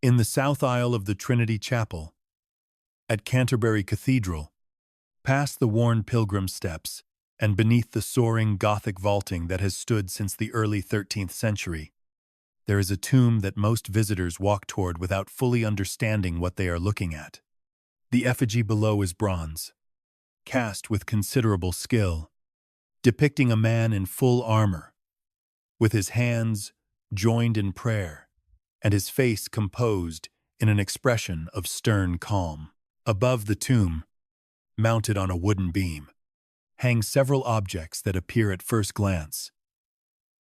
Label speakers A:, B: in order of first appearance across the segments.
A: In the south aisle of the Trinity Chapel, at Canterbury Cathedral, past the worn pilgrim steps, and beneath the soaring Gothic vaulting that has stood since the early 13th century, there is a tomb that most visitors walk toward without fully understanding what they are looking at. The effigy below is bronze, cast with considerable skill, depicting a man in full armor, with his hands joined in prayer, and his face composed in an expression of stern calm. Above the tomb, mounted on a wooden beam, hang several objects that appear at first glance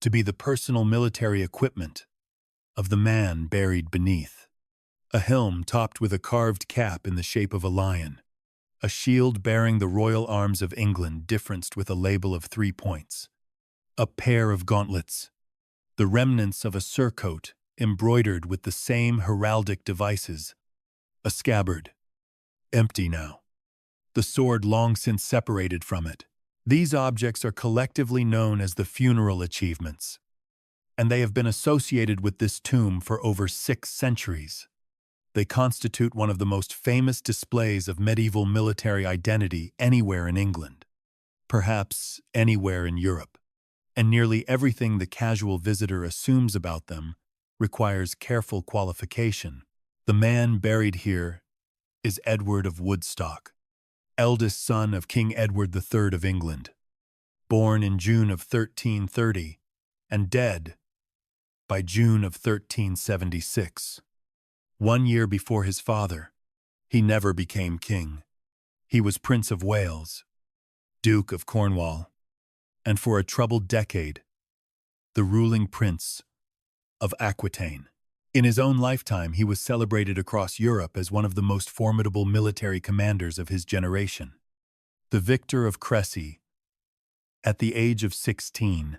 A: to be the personal military equipment of the man buried beneath. A helm topped with a carved cap in the shape of a lion, a shield bearing the royal arms of England differenced with a label of 3 points, a pair of gauntlets, the remnants of a surcoat embroidered with the same heraldic devices, a scabbard, empty now, the sword long since separated from it. These objects are collectively known as the funeral achievements, and they have been associated with this tomb for over 6 centuries. They constitute one of the most famous displays of medieval military identity anywhere in England, perhaps anywhere in Europe, and nearly everything the casual visitor assumes about them requires careful qualification. The man buried here is Edward of Woodstock, eldest son of King Edward III of England, born in June of 1330 and dead by June of 1376. 1 year before his father, he never became king. He was Prince of Wales, Duke of Cornwall, and for a troubled decade, the ruling prince of Aquitaine. In his own lifetime, he was celebrated across Europe as one of the most formidable military commanders of his generation. The victor of Cressy, at the age of 16,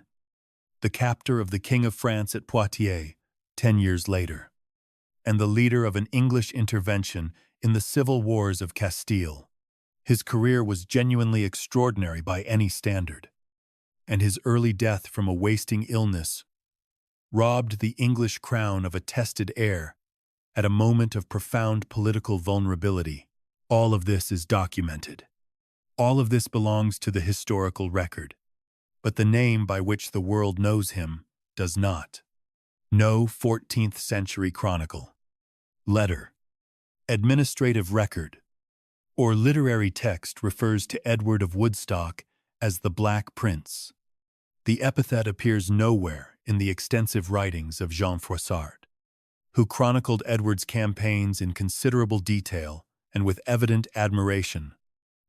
A: the captor of the King of France at Poitiers 10 years later, and the leader of an English intervention in the civil wars of Castile. His career was genuinely extraordinary by any standard, and his early death from a wasting illness robbed the English crown of a tested heir at a moment of profound political vulnerability. All of this is documented. All of this belongs to the historical record, but the name by which the world knows him does not. No 14th century chronicle, letter, administrative record, or literary text refers to Edward of Woodstock as the Black Prince. The epithet appears nowhere in the extensive writings of Jean Froissart, who chronicled Edward's campaigns in considerable detail and with evident admiration.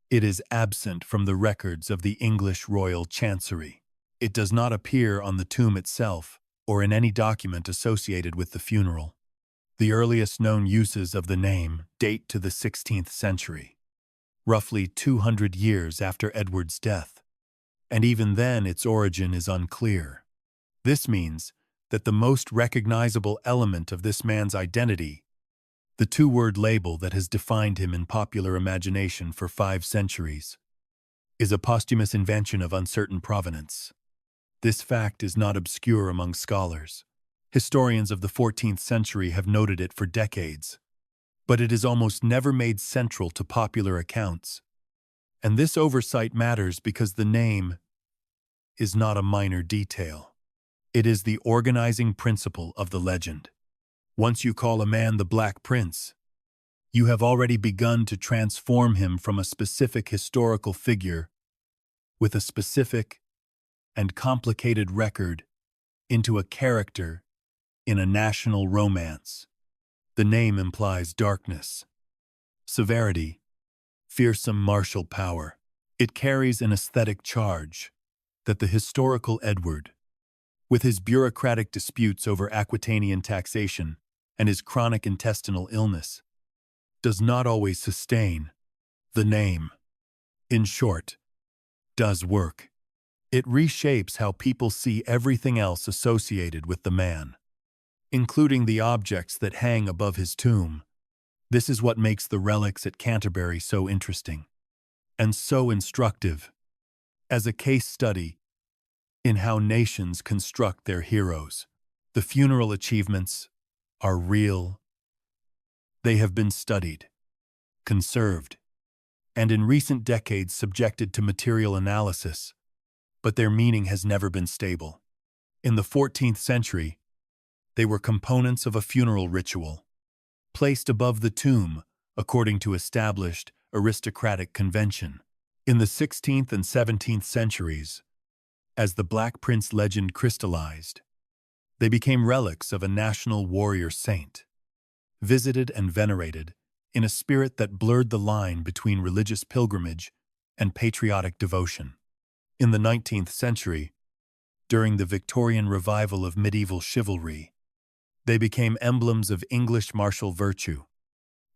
A: It is absent from the records of the English royal chancery. It does not appear on the tomb itself or in any document associated with the funeral. The earliest known uses of the name date to the 16th century, roughly 200 years after Edward's death, and even then its origin is unclear. This means that the most recognizable element of this man's identity, the 2-word label that has defined him in popular imagination for 5 centuries, is a posthumous invention of uncertain provenance. This fact is not obscure among scholars. Historians of the 14th century have noted it for decades, but it is almost never made central to popular accounts. And this oversight matters because the name is not a minor detail. It is the organizing principle of the legend. Once you call a man the Black Prince, you have already begun to transform him from a specific historical figure with a specific and complicated record into a character in a national romance. The name implies darkness, severity, fearsome martial power. It carries an aesthetic charge that the historical Edward, with his bureaucratic disputes over Aquitanian taxation and his chronic intestinal illness, does not always sustain. The name, in short, does work. It reshapes how people see everything else associated with the man, including the objects that hang above his tomb. This is what makes the relics at Canterbury so interesting and so instructive as a case study in how nations construct their heroes. The funeral achievements are real, They have been studied, conserved, and in recent decades subjected to material analysis, but their meaning has never been stable. In the 14th century, they were components of a funeral ritual, placed above the tomb according to established aristocratic convention. In the 16th and 17th centuries, as the Black Prince legend crystallized, they became relics of a national warrior saint, visited and venerated in a spirit that blurred the line between religious pilgrimage and patriotic devotion. In the 19th century, during the Victorian revival of medieval chivalry, they became emblems of English martial virtue,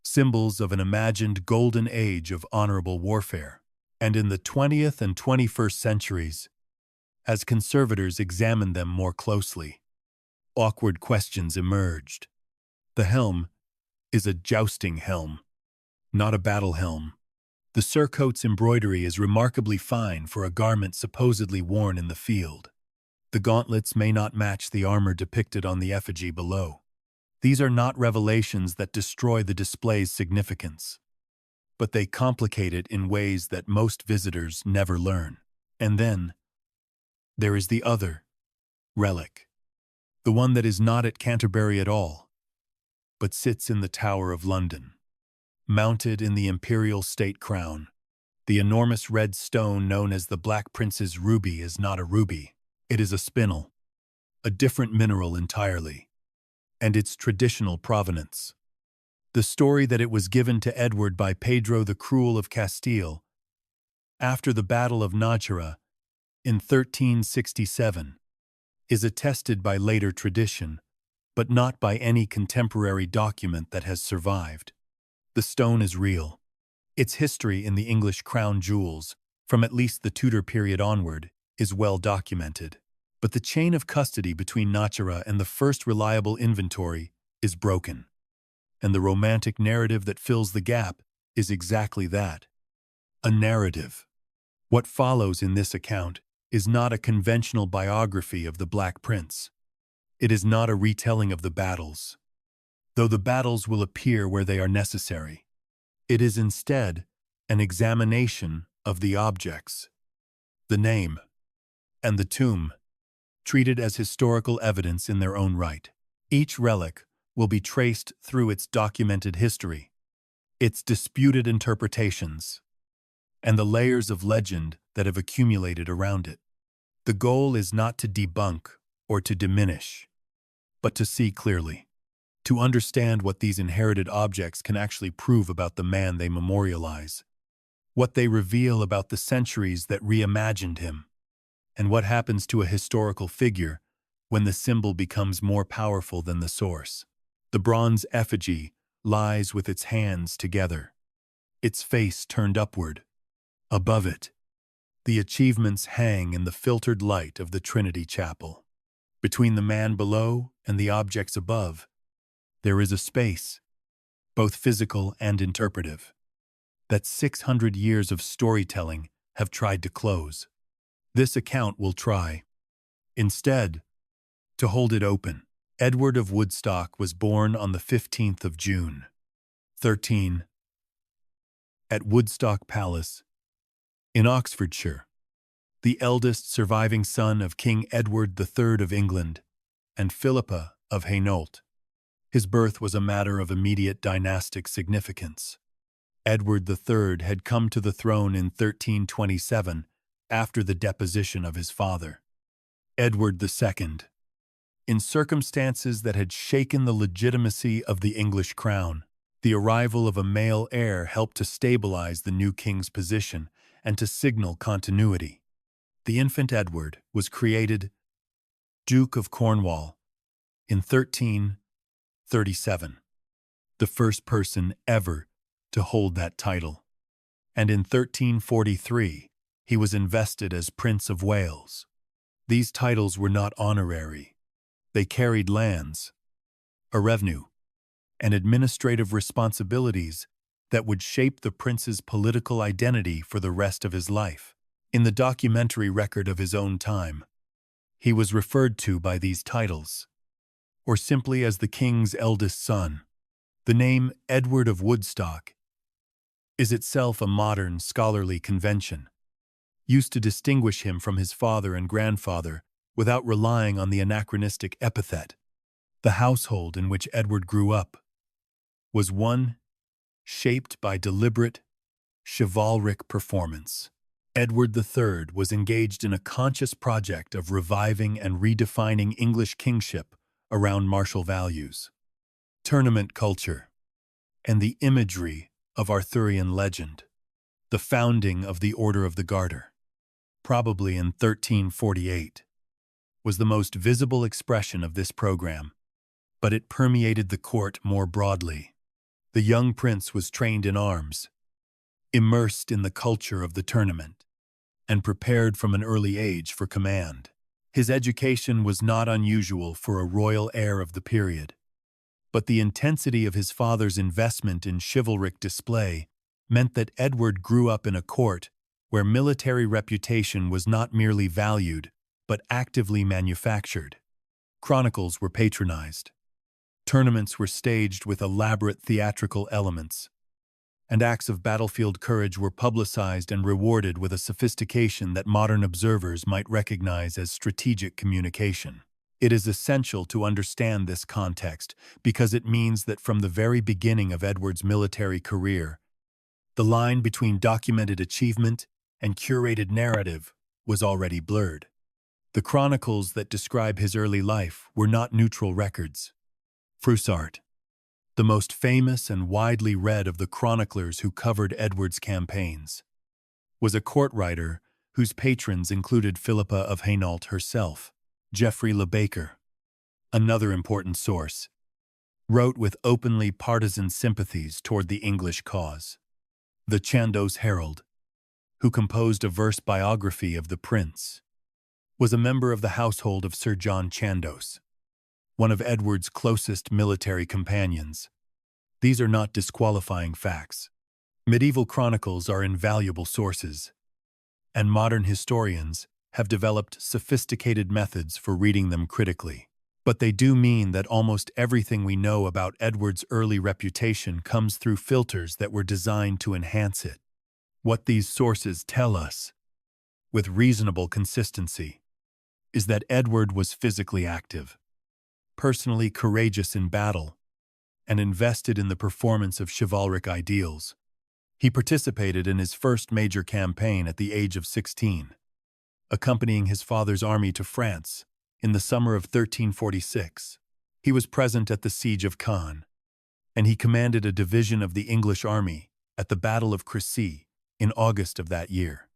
A: symbols of an imagined golden age of honorable warfare. And in the 20th and 21st centuries, as conservators examined them more closely, awkward questions emerged. The helm is a jousting helm, not a battle helm. The surcoat's embroidery is remarkably fine for a garment supposedly worn in the field. The gauntlets may not match the armor depicted on the effigy below. These are not revelations that destroy the display's significance, but they complicate it in ways that most visitors never learn. And then, there is the other relic, the one that is not at Canterbury at all, but sits in the Tower of London. Mounted in the Imperial State Crown, the enormous red stone known as the Black Prince's ruby is not a ruby. It is a spinel, a different mineral entirely, and its traditional provenance. The story that it was given to Edward by Pedro the Cruel of Castile after the Battle of Nájera in 1367 is attested by later tradition, but not by any contemporary document that has survived. The stone is real. Its history in the English crown jewels, from at least the Tudor period onward, is well documented. But the chain of custody between Nájera and the first reliable inventory is broken. And the romantic narrative that fills the gap is exactly that, a narrative. What follows in this account is not a conventional biography of the Black Prince. It is not a retelling of the battles, though the battles will appear where they are necessary. It is instead an examination of the objects, the name, and the tomb, treated as historical evidence in their own right. Each relic will be traced through its documented history, its disputed interpretations, and the layers of legend that have accumulated around it. The goal is not to debunk or to diminish, but to see clearly, to understand what these inherited objects can actually prove about the man they memorialize, what they reveal about the centuries that reimagined him, and what happens to a historical figure when the symbol becomes more powerful than the source. The bronze effigy lies with its hands together, its face turned upward. Above it, the achievements hang in the filtered light of the Trinity Chapel. Between the man below and the objects above, there is a space, both physical and interpretive, that 600 years of storytelling have tried to close. This account will try, instead, to hold it open. Edward of Woodstock was born on the 15th of June, 13, at Woodstock Palace, in Oxfordshire, the eldest surviving son of King Edward III of England and Philippa of Hainault. His birth was a matter of immediate dynastic significance. Edward III had come to the throne in 1327 after the deposition of his father, Edward II, in circumstances that had shaken the legitimacy of the English crown. The arrival of a male heir helped to stabilize the new king's position and to signal continuity. The infant Edward was created Duke of Cornwall in 1337, the first person ever to hold that title, and in 1343 he was invested as Prince of Wales. These titles were not honorary. They carried lands, a revenue, and administrative responsibilities that would shape the prince's political identity for the rest of his life. In the documentary record of his own time, he was referred to by these titles, or simply as the king's eldest son, The name Edward of Woodstock is itself a modern scholarly convention, used to distinguish him from his father and grandfather without relying on the anachronistic epithet. The household in which Edward grew up was one shaped by deliberate, chivalric performance. Edward III was engaged in a conscious project of reviving and redefining English kingship around martial values, tournament culture, and the imagery of Arthurian legend. The founding of the Order of the Garter, probably in 1348, was the most visible expression of this program, but it permeated the court more broadly. The young prince was trained in arms, immersed in the culture of the tournament, and prepared from an early age for command. His education was not unusual for a royal heir of the period, but the intensity of his father's investment in chivalric display meant that Edward grew up in a court where military reputation was not merely valued, but actively manufactured. Chronicles were patronized. Tournaments were staged with elaborate theatrical elements, and acts of battlefield courage were publicized and rewarded with a sophistication that modern observers might recognize as strategic communication. It is essential to understand this context because it means that from the very beginning of Edward's military career, the line between documented achievement and curated narrative was already blurred. The chronicles that describe his early life were not neutral records. Froissart, the most famous and widely read of the chroniclers who covered Edward's campaigns, was a court writer whose patrons included Philippa of Hainault herself. Geoffrey Le Baker, another important source, wrote with openly partisan sympathies toward the English cause. The Chandos Herald, who composed a verse biography of the prince, was a member of the household of Sir John Chandos, one of Edward's closest military companions. These are not disqualifying facts. Medieval chronicles are invaluable sources, and modern historians have developed sophisticated methods for reading them critically. But they do mean that almost everything we know about Edward's early reputation comes through filters that were designed to enhance it. What these sources tell us, with reasonable consistency, is that Edward was physically active, personally courageous in battle, and invested in the performance of chivalric ideals. He participated in his first major campaign at the age of 16, accompanying his father's army to France in the summer of 1346. He was present at the siege of Caen, and he commanded a division of the English army at the Battle of Cressy in August of that year.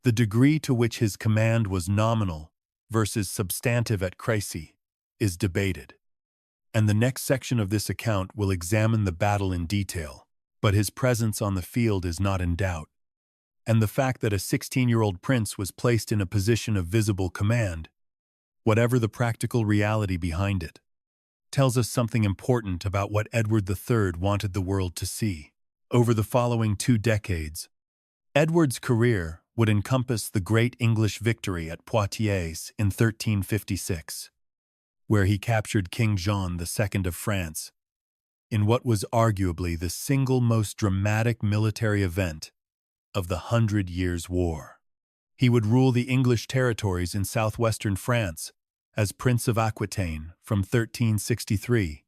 A: The degree to which his command was nominal versus substantive at Crécy is debated, and the next section of this account will examine the battle in detail, but his presence on the field is not in doubt, and the fact that a 16-year-old prince was placed in a position of visible command, whatever the practical reality behind it, tells us something important about what Edward III wanted the world to see. Over the following 2 decades, Edward's career would encompass the great English victory at Poitiers in 1356, where he captured King John II of France in what was arguably the single most dramatic military event of the 100 Years' War. He would rule the English territories in southwestern France as Prince of Aquitaine from 1363,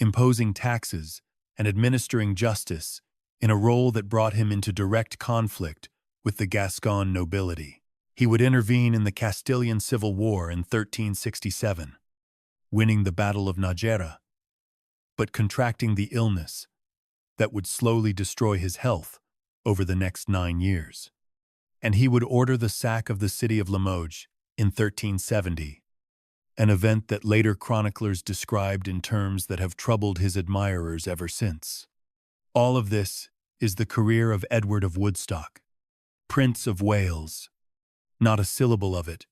A: imposing taxes and administering justice in a role that brought him into direct conflict with the Gascon nobility. He would intervene in the Castilian Civil War in 1367, winning the Battle of Nájera, but contracting the illness that would slowly destroy his health over the next 9 years. And he would order the sack of the city of Limoges in 1370, an event that later chroniclers described in terms that have troubled his admirers ever since. All of this is the career of Edward of Woodstock, Prince of Wales. Not a syllable of it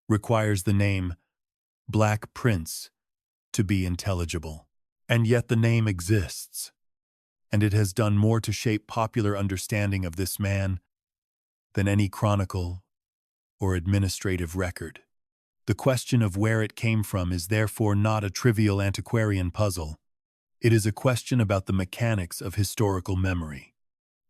A: requires the name Black Prince to be intelligible. And yet the name exists, and it has done more to shape popular understanding of this man than any chronicle or administrative record. The question of where it came from is therefore not a trivial antiquarian puzzle. It is a question about the mechanics of historical memory.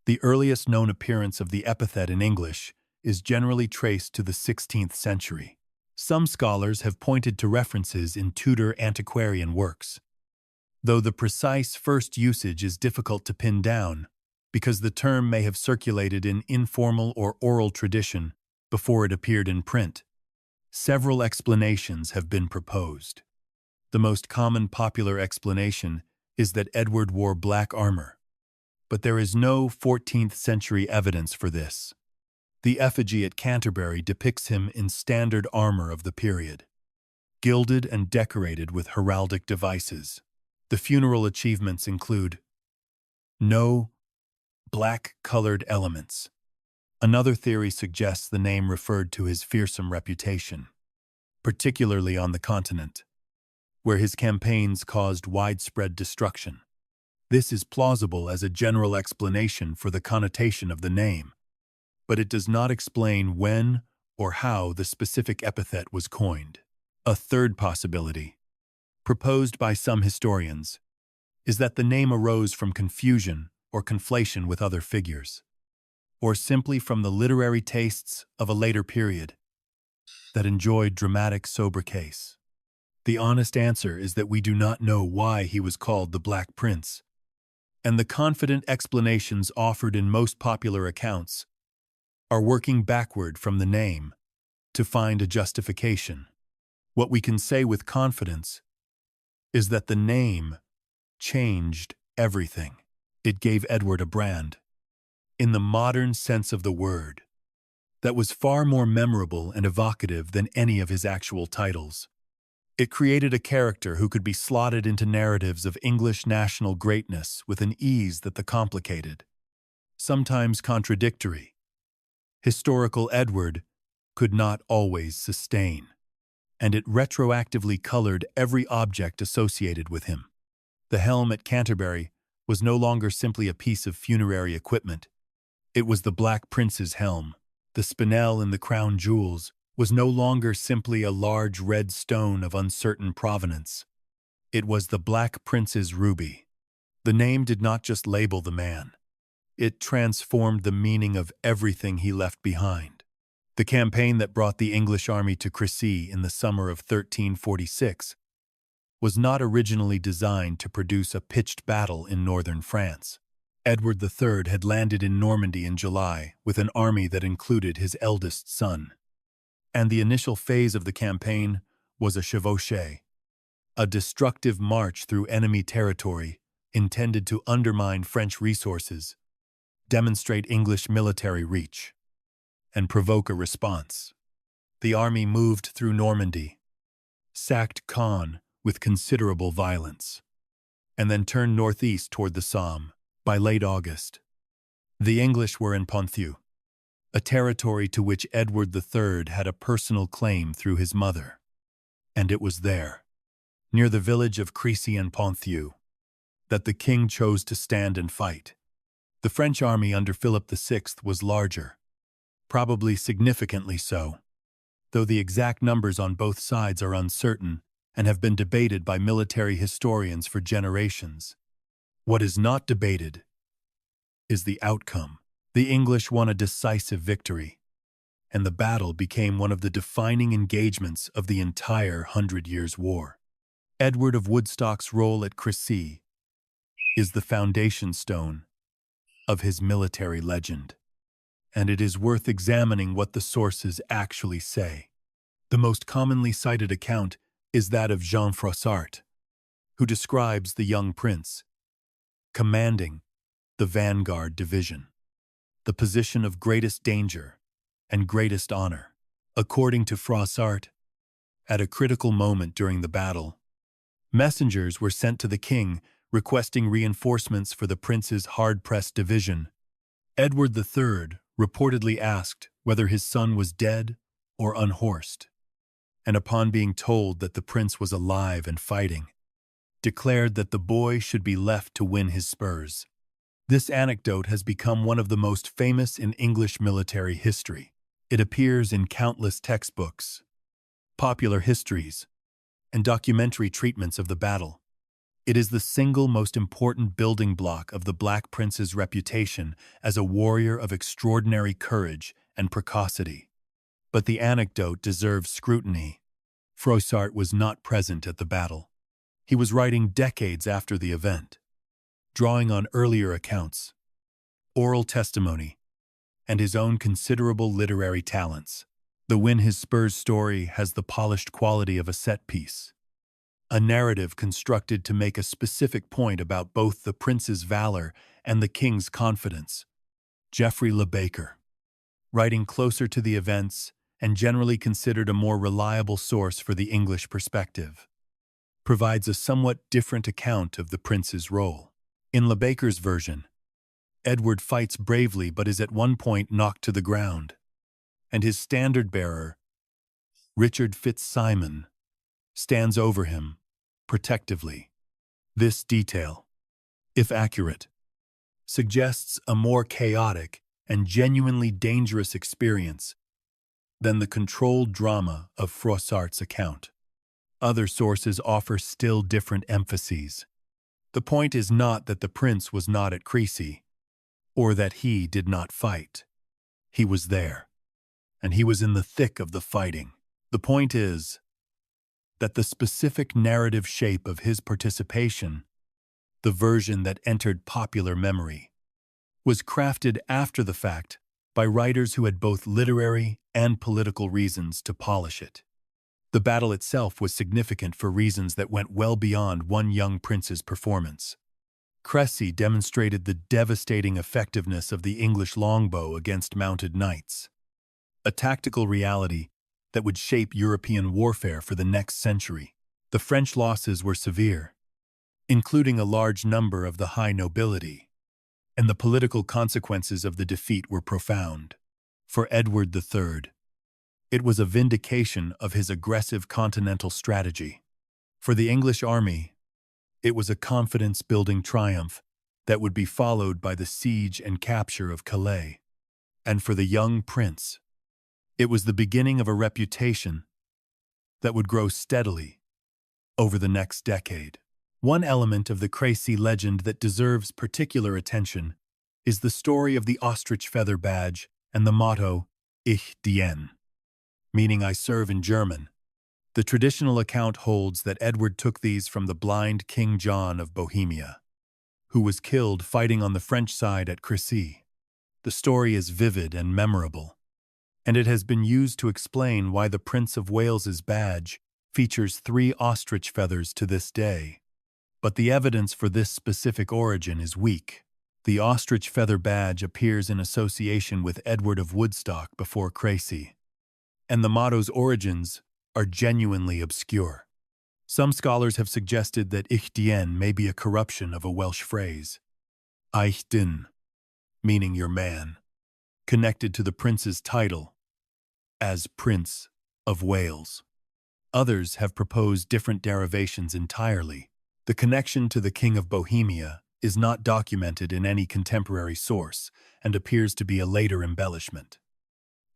A: The earliest known appearance of the epithet in English is generally traced to the 16th century. Some scholars have pointed to references in Tudor antiquarian works, though the precise first usage is difficult to pin down because the term may have circulated in informal or oral tradition before it appeared in print. Several explanations have been proposed. The most common popular explanation is that Edward wore black armor, but there is no 14th century evidence for this. The effigy at Canterbury depicts him in standard armor of the period, gilded and decorated with heraldic devices. The funeral achievements include no black-colored elements. Another theory suggests the name referred to his fearsome reputation, particularly on the continent, where his campaigns caused widespread destruction. This is plausible as a general explanation for the connotation of the name, but it does not explain when or how the specific epithet was coined. A third possibility, proposed by some historians, is that the name arose from confusion or conflation with other figures, or simply from the literary tastes of a later period that enjoyed dramatic sobriquets. The honest answer is that we do not know why he was called the Black Prince, and the confident explanations offered in most popular accounts are working backward from the name to find a justification. What we can say with confidence is that the name changed everything. It gave Edward a brand, in the modern sense of the word, that was far more memorable and evocative than any of his actual titles. It created a character who could be slotted into narratives of English national greatness with an ease that the complicated, sometimes contradictory, historical Edward could not always sustain, and it retroactively colored every object associated with him. The helm at Canterbury was no longer simply a piece of funerary equipment. It was the Black Prince's helm. The spinel in the crown jewels was no longer simply a large red stone of uncertain provenance. It was the Black Prince's ruby. The name did not just label the man. It transformed the meaning of everything he left behind. The campaign that brought the English army to Cressy in the summer of 1346 was not originally designed to produce a pitched battle in northern France. Edward III had landed in Normandy in July with an army that included his eldest son, and the initial phase of the campaign was a chevauchée, a destructive march through enemy territory intended to undermine French resources, demonstrate English military reach, and provoke a response. The army moved through Normandy, sacked Caen with considerable violence, and then turned northeast toward the Somme. By late August, the English were in Ponthieu, a territory to which Edward III had a personal claim through his mother, and it was there, near the village of Crécy and Poitiers, that the king chose to stand and fight. The French army under Philip VI was larger, probably significantly so, though the exact numbers on both sides are uncertain and have been debated by military historians for generations. What is not debated is the outcome. The English won a decisive victory, and the battle became one of the defining engagements of the entire 100 Years' War. Edward of Woodstock's role at Cressy is the foundation stone of his military legend, and it is worth examining what the sources actually say. The most commonly cited account is that of Jean Froissart, who describes the young prince commanding the vanguard division, the position of greatest danger and greatest honor. According to Froissart, at a critical moment during the battle, messengers were sent to the king requesting reinforcements for the prince's hard-pressed division. Edward III reportedly asked whether his son was dead or unhorsed, and upon being told that the prince was alive and fighting, declared that the boy should be left to win his spurs. This anecdote has become one of the most famous in English military history. It appears in countless textbooks, popular histories, and documentary treatments of the battle. It is the single most important building block of the Black Prince's reputation as a warrior of extraordinary courage and precocity. But the anecdote deserves scrutiny. Froissart was not present at the battle. He was writing decades after the event, drawing on earlier accounts, oral testimony, and his own considerable literary talents. The Win His Spurs story has the polished quality of a set piece, a narrative constructed to make a specific point about both the prince's valor and the king's confidence. Geoffrey Le Baker, writing closer to the events and generally considered a more reliable source for the English perspective, provides a somewhat different account of the prince's role. In Le Baker's version, Edward fights bravely but is at one point knocked to the ground, and his standard-bearer, Richard Fitzsimon, stands over him, protectively. This detail, if accurate, suggests a more chaotic and genuinely dangerous experience than the controlled drama of Froissart's account. Other sources offer still different emphases. The point is not that the prince was not at Crécy, or that he did not fight. He was there, and he was in the thick of the fighting. The point is that the specific narrative shape of his participation, the version that entered popular memory, was crafted after the fact by writers who had both literary and political reasons to polish it. The battle itself was significant for reasons that went well beyond one young prince's performance. Cressy demonstrated the devastating effectiveness of the English longbow against mounted knights, a tactical reality that would shape European warfare for the next century. The French losses were severe, including a large number of the high nobility, and the political consequences of the defeat were profound. For Edward III, it was a vindication of his aggressive continental strategy. For the English army, it was a confidence-building triumph that would be followed by the siege and capture of Calais. And for the young prince, it was the beginning of a reputation that would grow steadily over the next decade. One element of the Crécy legend that deserves particular attention is the story of the ostrich feather badge and the motto, Ich diene, meaning I serve in German. The traditional account holds that Edward took these from the blind King John of Bohemia, who was killed fighting on the French side at Cressy. The story is vivid and memorable, and it has been used to explain why the Prince of Wales's badge features 3 ostrich feathers to this day. But the evidence for this specific origin is weak. The ostrich feather badge appears in association with Edward of Woodstock before Crécy, and the motto's origins are genuinely obscure. Some scholars have suggested that Ich diene may be a corruption of a Welsh phrase, Ich dyn, meaning your man, connected to the prince's title as Prince of Wales. Others have proposed different derivations entirely. The connection to the King of Bohemia is not documented in any contemporary source and appears to be a later embellishment,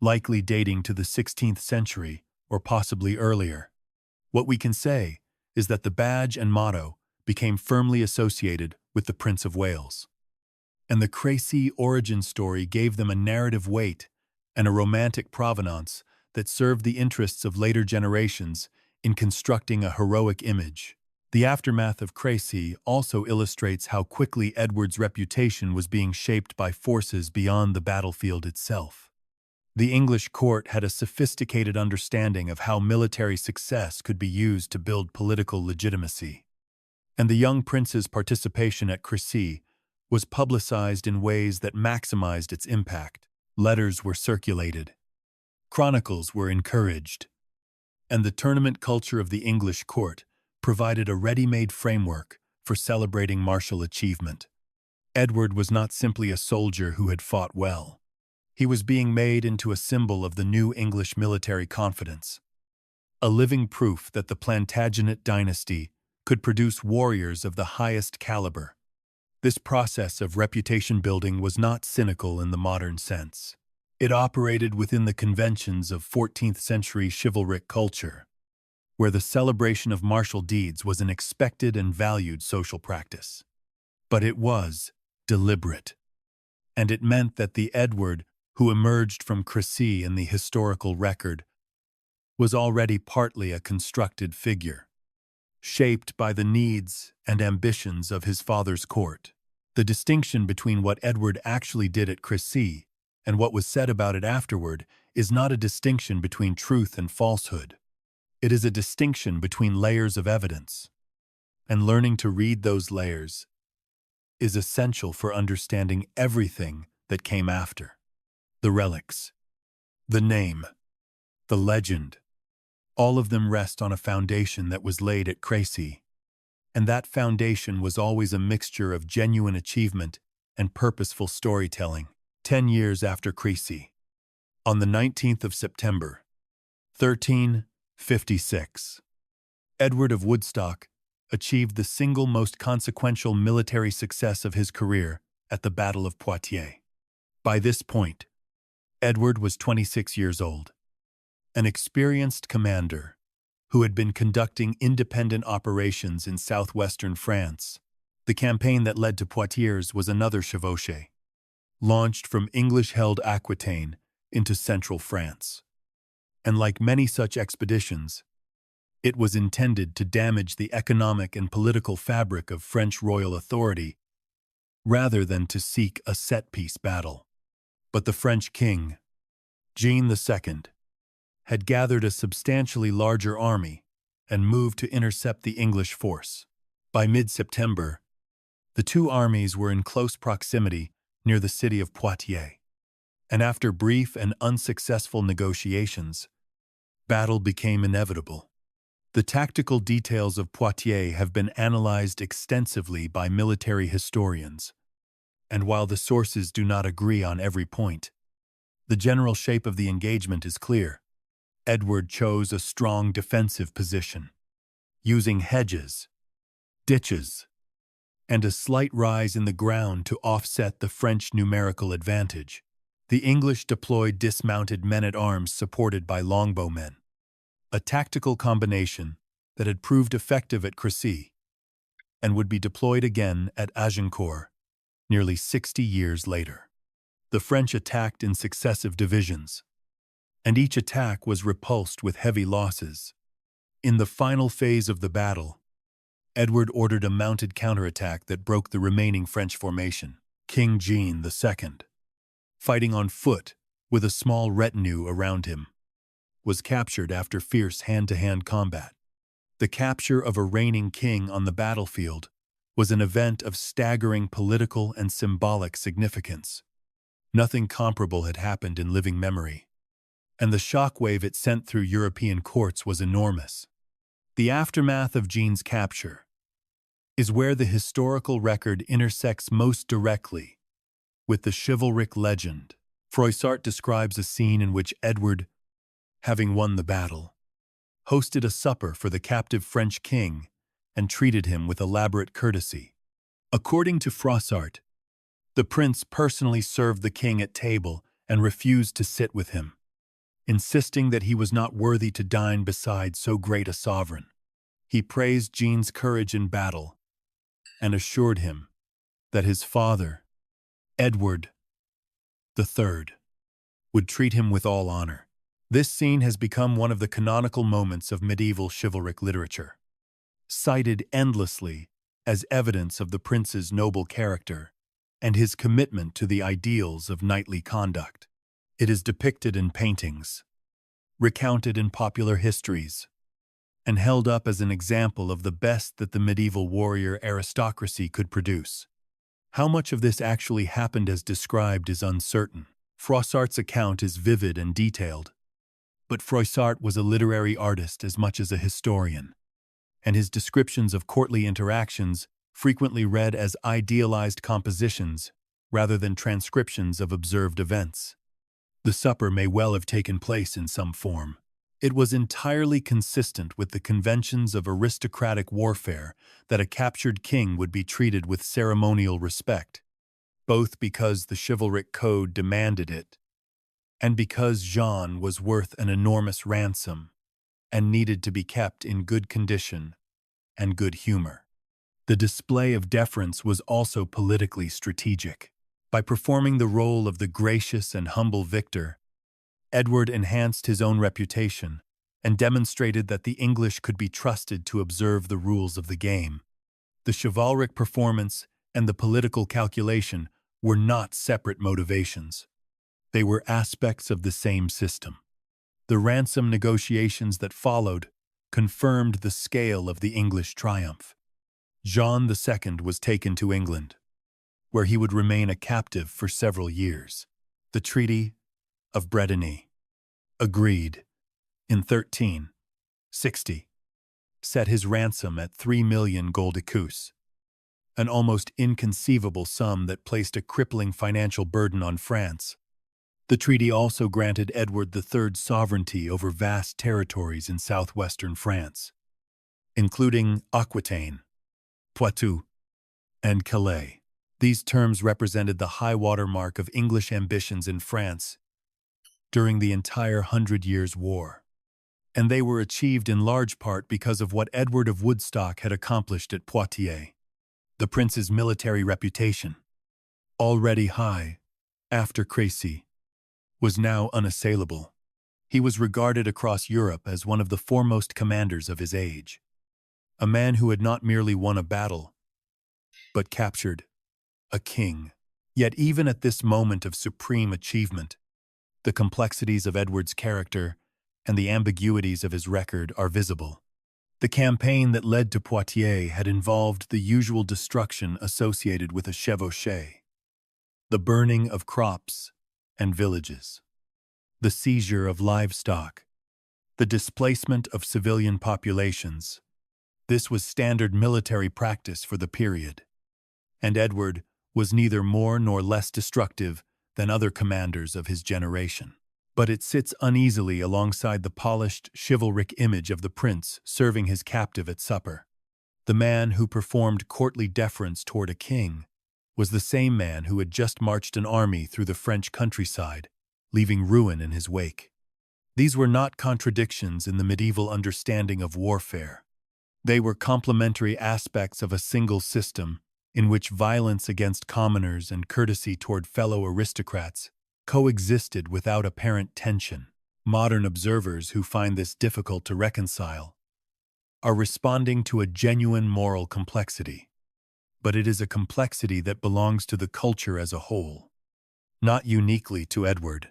A: likely dating to the 16th century or possibly earlier. What we can say is that the badge and motto became firmly associated with the Prince of Wales, and the Crécy origin story gave them a narrative weight and a romantic provenance that served the interests of later generations in constructing a heroic image. The aftermath of Crécy also illustrates how quickly Edward's reputation was being shaped by forces beyond the battlefield itself. The English court had a sophisticated understanding of how military success could be used to build political legitimacy, and the young prince's participation at Cressy was publicized in ways that maximized its impact. Letters were circulated, chronicles were encouraged, and the tournament culture of the English court provided a ready-made framework for celebrating martial achievement. Edward was not simply a soldier who had fought well. He was being made into a symbol of the new English military confidence, a living proof that the Plantagenet dynasty could produce warriors of the highest caliber. This process of reputation building was not cynical in the modern sense. It operated within the conventions of 14th-century chivalric culture, where the celebration of martial deeds was an expected and valued social practice. But it was deliberate, and it meant that the Edward who emerged from Cressy in the historical record was already partly a constructed figure, shaped by the needs and ambitions of his father's court. The distinction between what Edward actually did at Cressy and what was said about it afterward is not a distinction between truth and falsehood. It is a distinction between layers of evidence, and learning to read those layers is essential for understanding everything that came after. The relics, the name, the legend, all of them rest on a foundation that was laid at Crécy, and that foundation was always a mixture of genuine achievement and purposeful storytelling. 10 years after Crécy, on the 19th of September, 1356, Edward of Woodstock achieved the single most consequential military success of his career at the Battle of Poitiers. By this point, Edward was 26 years old, an experienced commander who had been conducting independent operations in southwestern France. The campaign that led to Poitiers was another chevauchée, launched from English-held Aquitaine into central France. And like many such expeditions, it was intended to damage the economic and political fabric of French royal authority rather than to seek a set-piece battle. But the French king, Jean II, had gathered a substantially larger army and moved to intercept the English force. By mid-September, the two armies were in close proximity near the city of Poitiers, and after brief and unsuccessful negotiations, battle became inevitable. The tactical details of Poitiers have been analyzed extensively by military historians, and while the sources do not agree on every point, the general shape of the engagement is clear. Edward chose a strong defensive position, using hedges, ditches, and a slight rise in the ground to offset the French numerical advantage. The English deployed dismounted men-at-arms supported by longbowmen, a tactical combination that had proved effective at Cressy and would be deployed again at Agincourt nearly 60 years later. The French attacked in successive divisions, and each attack was repulsed with heavy losses. In the final phase of the battle, Edward ordered a mounted counterattack that broke the remaining French formation. King Jean II, fighting on foot with a small retinue around him, was captured after fierce hand-to-hand combat. The capture of a reigning king on the battlefield was an event of staggering political and symbolic significance. Nothing comparable had happened in living memory, and the shockwave it sent through European courts was enormous. The aftermath of Jean's capture is where the historical record intersects most directly with the chivalric legend. Froissart describes a scene in which Edward, having won the battle, hosted a supper for the captive French king and treated him with elaborate courtesy. According to Froissart, the prince personally served the king at table and refused to sit with him, insisting that he was not worthy to dine beside so great a sovereign. He praised Jean's courage in battle and assured him that his father, Edward III, would treat him with all honor. This scene has become one of the canonical moments of medieval chivalric literature, cited endlessly as evidence of the prince's noble character and his commitment to the ideals of knightly conduct. It is depicted in paintings, recounted in popular histories, and held up as an example of the best that the medieval warrior aristocracy could produce. How much of this actually happened as described is uncertain. Froissart's account is vivid and detailed, but Froissart was a literary artist as much as a historian, and his descriptions of courtly interactions frequently read as idealized compositions rather than transcriptions of observed events. The supper may well have taken place in some form. It was entirely consistent with the conventions of aristocratic warfare that a captured king would be treated with ceremonial respect, both because the chivalric code demanded it and because Jean was worth an enormous ransom. and needed to be kept in good condition and good humor. The display of deference was also politically strategic. By performing the role of the gracious and humble victor, Edward enhanced his own reputation and demonstrated that the English could be trusted to observe the rules of the game. The chivalric performance and the political calculation were not separate motivations. They were aspects of the same system. The ransom negotiations that followed confirmed the scale of the English triumph. John II was taken to England, where he would remain a captive for several years. The Treaty of Bretigny, agreed in 1360, set his ransom at 3 million gold écus, an almost inconceivable sum that placed a crippling financial burden on France. The treaty also granted Edward III sovereignty over vast territories in southwestern France, including Aquitaine, Poitou, and Calais. These terms represented the high-water mark of English ambitions in France during the entire Hundred Years' War, and they were achieved in large part because of what Edward of Woodstock had accomplished at Poitiers. The prince's military reputation, already high after Crécy, was now unassailable. He was regarded across Europe as one of the foremost commanders of his age, a man who had not merely won a battle, but captured a king. Yet even at this moment of supreme achievement, the complexities of Edward's character and the ambiguities of his record are visible. The campaign that led to Poitiers had involved the usual destruction associated with a chevauchée, the burning of crops and villages, the seizure of livestock, the displacement of civilian populations. This was standard military practice for the period, and Edward was neither more nor less destructive than other commanders of his generation. But it sits uneasily alongside the polished, chivalric image of the prince serving his captive at supper. The man who performed courtly deference toward a king was the same man who had just marched an army through the French countryside, leaving ruin in his wake. These were not contradictions in the medieval understanding of warfare. They were complementary aspects of a single system in which violence against commoners and courtesy toward fellow aristocrats coexisted without apparent tension. Modern observers who find this difficult to reconcile are responding to a genuine moral complexity. But it is a complexity that belongs to the culture as a whole, not uniquely to Edward.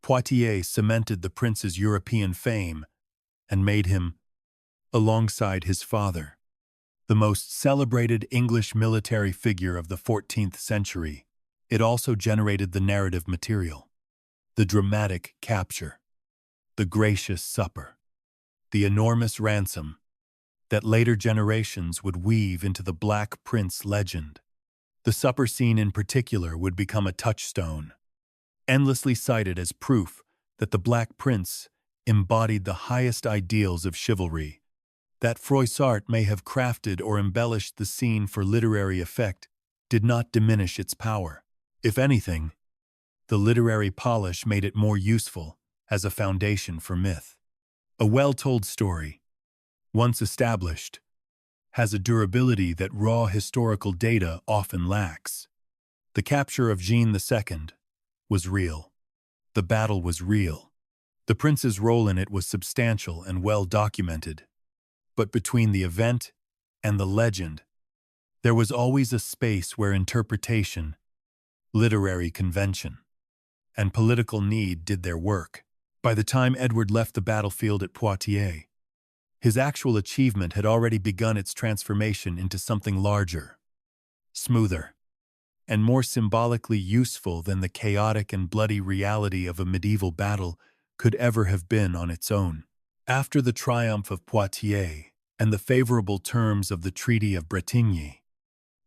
A: Poitiers cemented the prince's European fame and made him, alongside his father, the most celebrated English military figure of the 14th century. It also generated the narrative material, the dramatic capture, the gracious supper, the enormous ransom that later generations would weave into the Black Prince legend. The supper scene in particular would become a touchstone, endlessly cited as proof that the Black Prince embodied the highest ideals of chivalry. That Froissart may have crafted or embellished the scene for literary effect did not diminish its power. If anything, the literary polish made it more useful as a foundation for myth. A well-told story, once established, has a durability that raw historical data often lacks. The capture of Jean II was real. The battle was real. The prince's role in it was substantial and well documented. But between the event and the legend, there was always a space where interpretation, literary convention, and political need did their work. By the time Edward left the battlefield at Poitiers, his actual achievement had already begun its transformation into something larger, smoother, and more symbolically useful than the chaotic and bloody reality of a medieval battle could ever have been on its own. After the triumph of Poitiers and the favorable terms of the Treaty of Bretigny,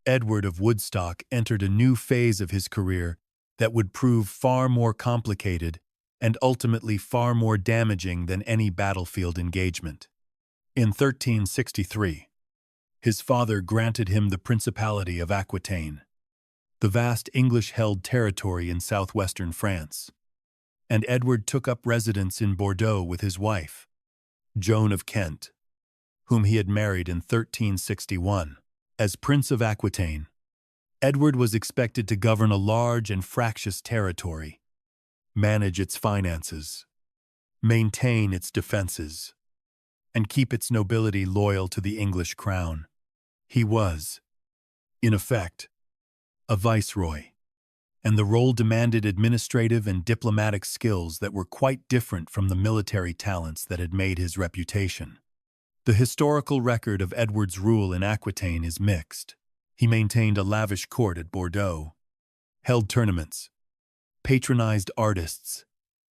A: Edward of Woodstock entered a new phase of his career that would prove far more complicated and ultimately far more damaging than any battlefield engagement. In 1363, his father granted him the Principality of Aquitaine, the vast English-held territory in southwestern France, and Edward took up residence in Bordeaux with his wife, Joan of Kent, whom he had married in 1361. As Prince of Aquitaine, Edward was expected to govern a large and fractious territory, manage its finances, maintain its defenses, and keep its nobility loyal to the English crown. He was, in effect, a viceroy, and the role demanded administrative and diplomatic skills that were quite different from the military talents that had made his reputation. The historical record of Edward's rule in Aquitaine is mixed. He maintained a lavish court at Bordeaux, held tournaments, patronized artists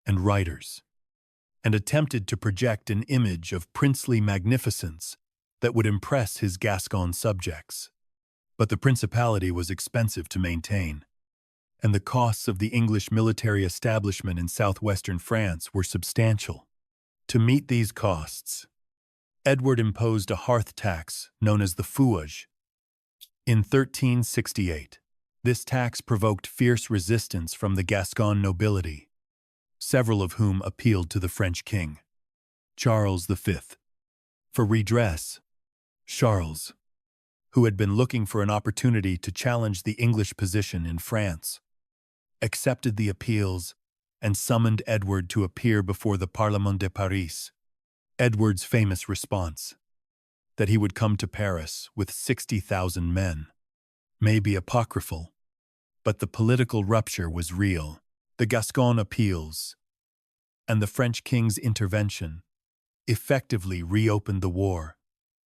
A: and writers, and attempted to project an image of princely magnificence that would impress his Gascon subjects. But the principality was expensive to maintain, and the costs of the English military establishment in southwestern France were substantial. To meet these costs, Edward imposed a hearth tax known as the feuage. In 1368, this tax provoked fierce resistance from the Gascon nobility, several of whom appealed to the French king, Charles V. For redress, Charles, who had been looking for an opportunity to challenge the English position in France, accepted the appeals and summoned Edward to appear before the Parlement de Paris. Edward's famous response, that he would come to Paris with 60,000 men, may be apocryphal, but the political rupture was real. The Gascon appeals and the French king's intervention effectively reopened the war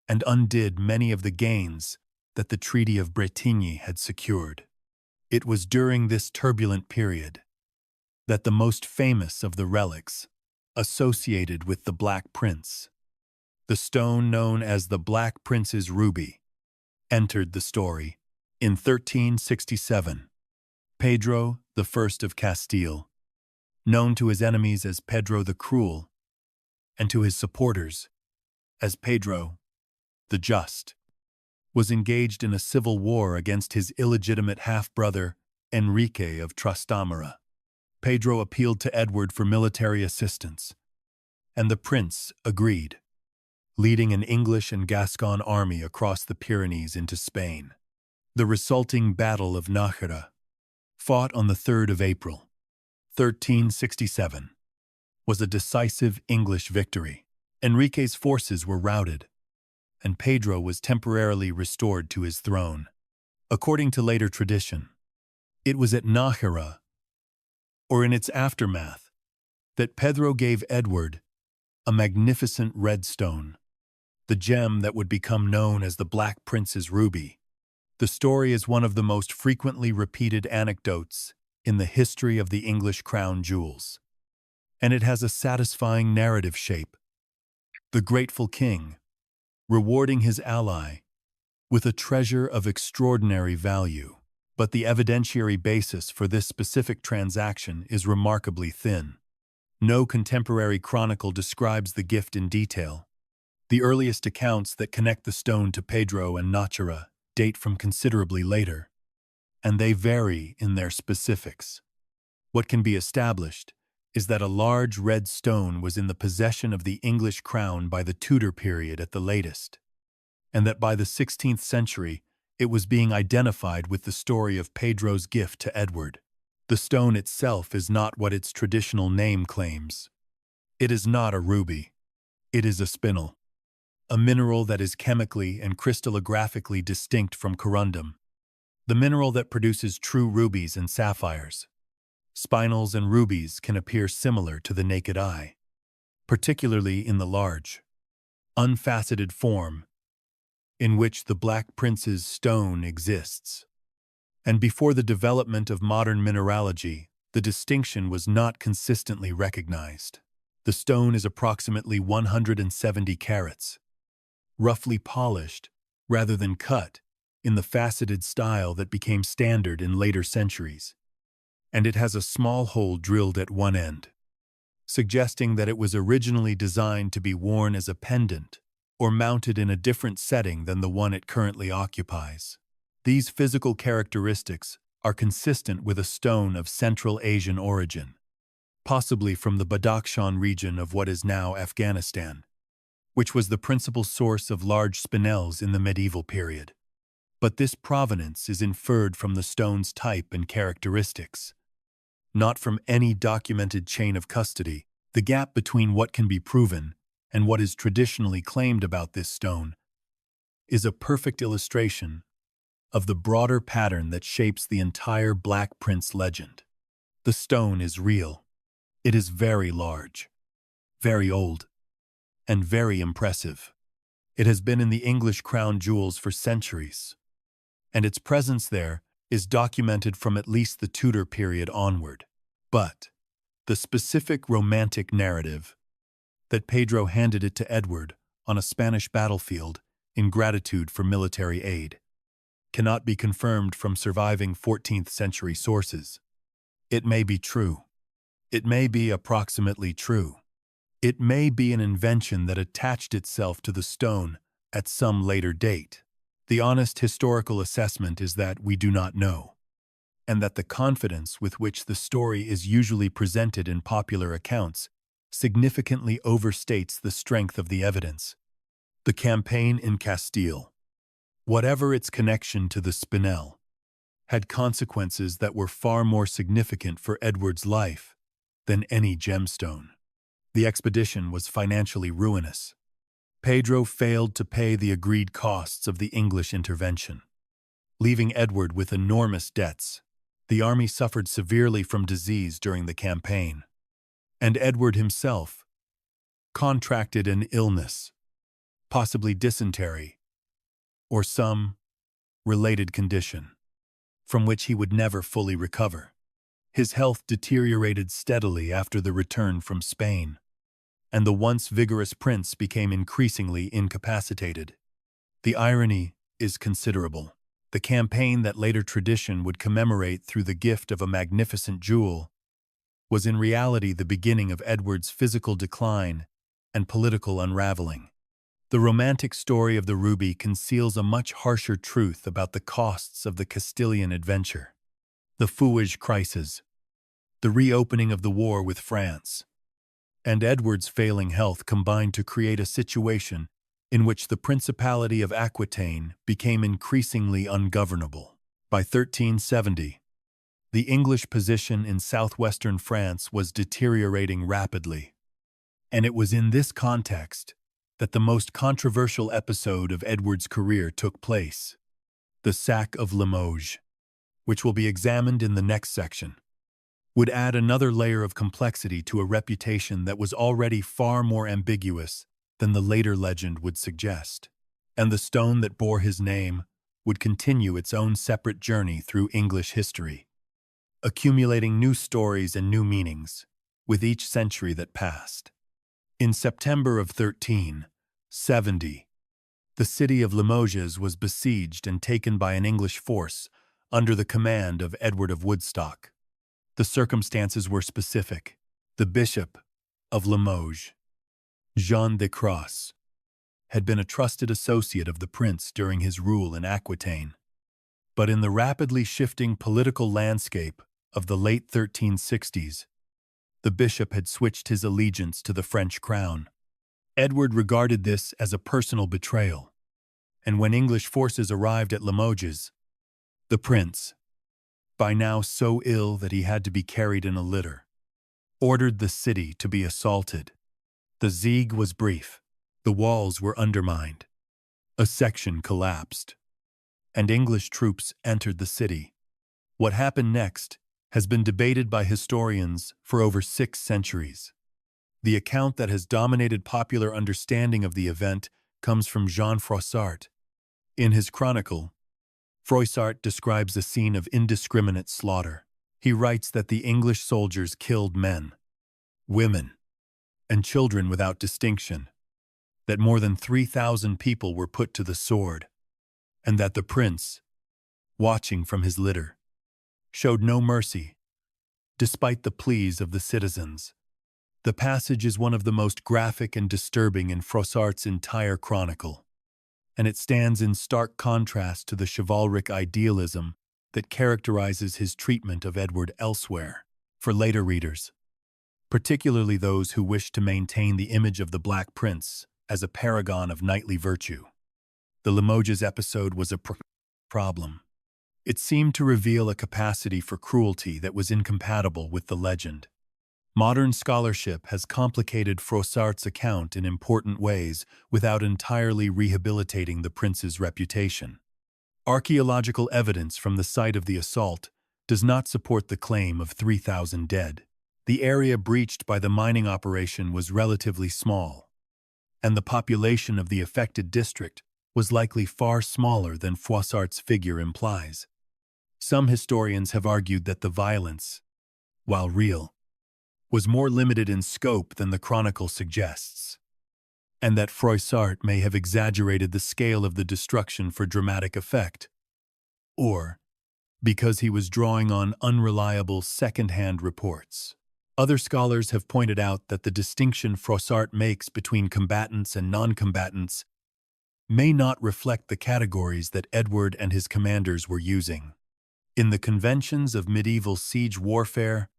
A: and undid many of the gains that the Treaty of Bretigny had secured. It was during this turbulent period that the most famous of the relics associated with the Black Prince, the stone known as the Black Prince's ruby, entered the story. In 1367, Pedro I of Castile, known to his enemies as Pedro the Cruel, and to his supporters as Pedro the Just, was engaged in a civil war against his illegitimate half-brother, Enrique of Trastamara. Pedro appealed to Edward for military assistance, and the prince agreed, leading an English and Gascon army across the Pyrenees into Spain. The resulting Battle of Nájera, fought on the 3rd of April, 1367, was a decisive English victory. Enrique's forces were routed, and Pedro was temporarily restored to his throne. According to later tradition, it was at Nájera, or in its aftermath, that Pedro gave Edward a magnificent red stone, the gem that would become known as the Black Prince's ruby. The story is one of the most frequently repeated anecdotes in the history of the English crown jewels, and it has a satisfying narrative shape. The grateful king, rewarding his ally with a treasure of extraordinary value. But the evidentiary basis for this specific transaction is remarkably thin. No contemporary chronicle describes the gift in detail. The earliest accounts that connect the stone to Pedro and Nájera date from considerably later, and they vary in their specifics. What can be established is that a large red stone was in the possession of the English crown by the Tudor period at the latest, and that by the 16th century it was being identified with the story of Pedro's gift to Edward. The stone itself is not what its traditional name claims. It is not a ruby. It is a spinel, a mineral that is chemically and crystallographically distinct from corundum, the mineral that produces true rubies and sapphires. Spinels and rubies can appear similar to the naked eye, particularly in the large, unfaceted form in which the Black Prince's stone exists. And before the development of modern mineralogy, the distinction was not consistently recognized. The stone is approximately 170 carats, roughly polished rather than cut in the faceted style that became standard in later centuries, and it has a small hole drilled at one end, suggesting that it was originally designed to be worn as a pendant or mounted in a different setting than the one it currently occupies. These physical characteristics are consistent with a stone of Central Asian origin, possibly from the Badakhshan region of what is now Afghanistan. which was the principal source of large spinels in the medieval period. But this provenance is inferred from the stone's type and characteristics, not from any documented chain of custody. The gap between what can be proven and what is traditionally claimed about this stone is a perfect illustration of the broader pattern that shapes the entire Black Prince legend. The stone is real. It is very large, very old, and very impressive. It has been in the English crown jewels for centuries, and its presence there is documented from at least the Tudor period onward. But the specific romantic narrative that Pedro handed it to Edward on a Spanish battlefield in gratitude for military aid cannot be confirmed from surviving 14th century sources. It may be true. It may be approximately true. It may be an invention that attached itself to the stone at some later date. The honest historical assessment is that we do not know, and that the confidence with which the story is usually presented in popular accounts significantly overstates the strength of the evidence. The campaign in Castile, whatever its connection to the spinel, had consequences that were far more significant for Edward's life than any gemstone. The expedition was financially ruinous. Pedro failed to pay the agreed costs of the English intervention, leaving Edward with enormous debts. The army suffered severely from disease during the campaign, and Edward himself contracted an illness, possibly dysentery, or some related condition, from which he would never fully recover. His health deteriorated steadily after the return from Spain, and the once vigorous prince became increasingly incapacitated. The irony is considerable. The campaign that later tradition would commemorate through the gift of a magnificent jewel was in reality the beginning of Edward's physical decline and political unraveling. The romantic story of the ruby conceals a much harsher truth about the costs of the Castilian adventure. The Fouage crisis, the reopening of the war with France, and Edward's failing health combined to create a situation in which the Principality of Aquitaine became increasingly ungovernable. By 1370, the English position in southwestern France was deteriorating rapidly, and it was in this context that the most controversial episode of Edward's career took place, the sack of Limoges, which will be examined in the next section, would add another layer of complexity to a reputation that was already far more ambiguous than the later legend would suggest. And the stone that bore his name would continue its own separate journey through English history, accumulating new stories and new meanings with each century that passed. In September of 1370, the city of Limoges was besieged and taken by an English force under the command of Edward of Woodstock. The circumstances were specific. The Bishop of Limoges, Jean de Cross, had been a trusted associate of the prince during his rule in Aquitaine. But in the rapidly shifting political landscape of the late 1360s, the bishop had switched his allegiance to the French crown. Edward regarded this as a personal betrayal, and when English forces arrived at Limoges, the prince, by now so ill that he had to be carried in a litter, ordered the city to be assaulted. The siege was brief. The walls were undermined. A section collapsed, and English troops entered the city. What happened next has been debated by historians for over 6 centuries. The account that has dominated popular understanding of the event comes from Jean Froissart. In his chronicle, Froissart describes a scene of indiscriminate slaughter. He writes that the English soldiers killed men, women, and children without distinction, that more than 3,000 people were put to the sword, and that the prince, watching from his litter, showed no mercy, despite the pleas of the citizens. The passage is one of the most graphic and disturbing in Froissart's entire chronicle, and it stands in stark contrast to the chivalric idealism that characterizes his treatment of Edward elsewhere. For later readers, particularly those who wish to maintain the image of the Black Prince as a paragon of knightly virtue. The Limoges episode was a problem. It seemed to reveal a capacity for cruelty that was incompatible with the legend. Modern scholarship has complicated Froissart's account in important ways without entirely rehabilitating the prince's reputation. Archaeological evidence from the site of the assault does not support the claim of 3,000 dead. The area breached by the mining operation was relatively small, and the population of the affected district was likely far smaller than Froissart's figure implies. Some historians have argued that the violence, while real, was more limited in scope than the chronicle suggests, and that Froissart may have exaggerated the scale of the destruction for dramatic effect, or because he was drawing on unreliable second-hand reports. Other scholars have pointed out that the distinction Froissart makes between combatants and non-combatants may not reflect the categories that Edward and his commanders were using. In the conventions of medieval siege warfare,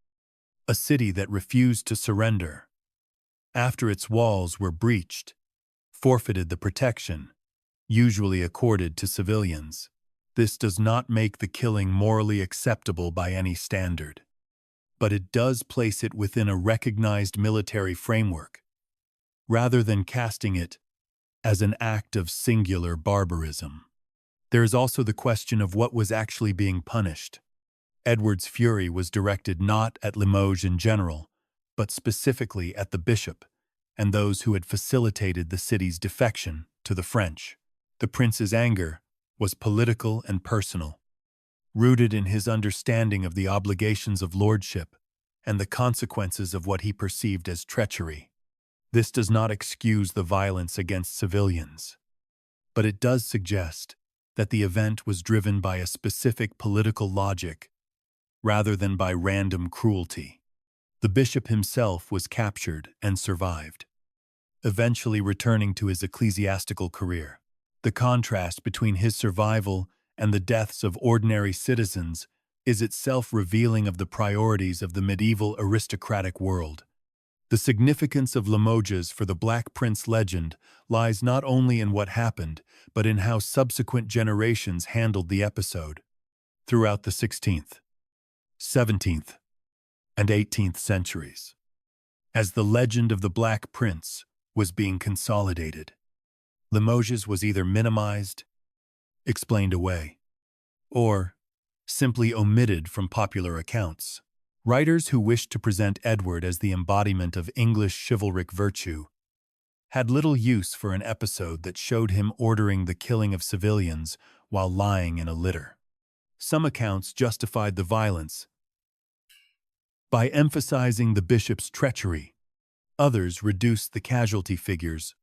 A: a city that refused to surrender after its walls were breached forfeited the protection usually accorded to civilians. This does not make the killing morally acceptable by any standard, but it does place it within a recognized military framework, rather than casting it as an act of singular barbarism. There is also the question of what was actually being punished. Edward's fury was directed not at Limoges in general, but specifically at the bishop and those who had facilitated the city's defection to the French. The prince's anger was political and personal, rooted in his understanding of the obligations of lordship and the consequences of what he perceived as treachery. This does not excuse the violence against civilians, but it does suggest that the event was driven by a specific political logic rather than by random cruelty. The bishop himself was captured and survived, eventually returning to his ecclesiastical career. The contrast between his survival and the deaths of ordinary citizens is itself revealing of the priorities of the medieval aristocratic world. The significance of Limoges for the Black Prince legend lies not only in what happened, but in how subsequent generations handled the episode. Throughout the 16th, 17th, and 18th centuries, as the legend of the Black Prince was being consolidated, Limoges was either minimized, explained away, or simply omitted from popular accounts. Writers who wished to present Edward as the embodiment of English chivalric virtue had little use for an episode that showed him ordering the killing of civilians while lying in a litter. Some accounts justified the violence by emphasizing the bishop's treachery. Others reduced the casualty figures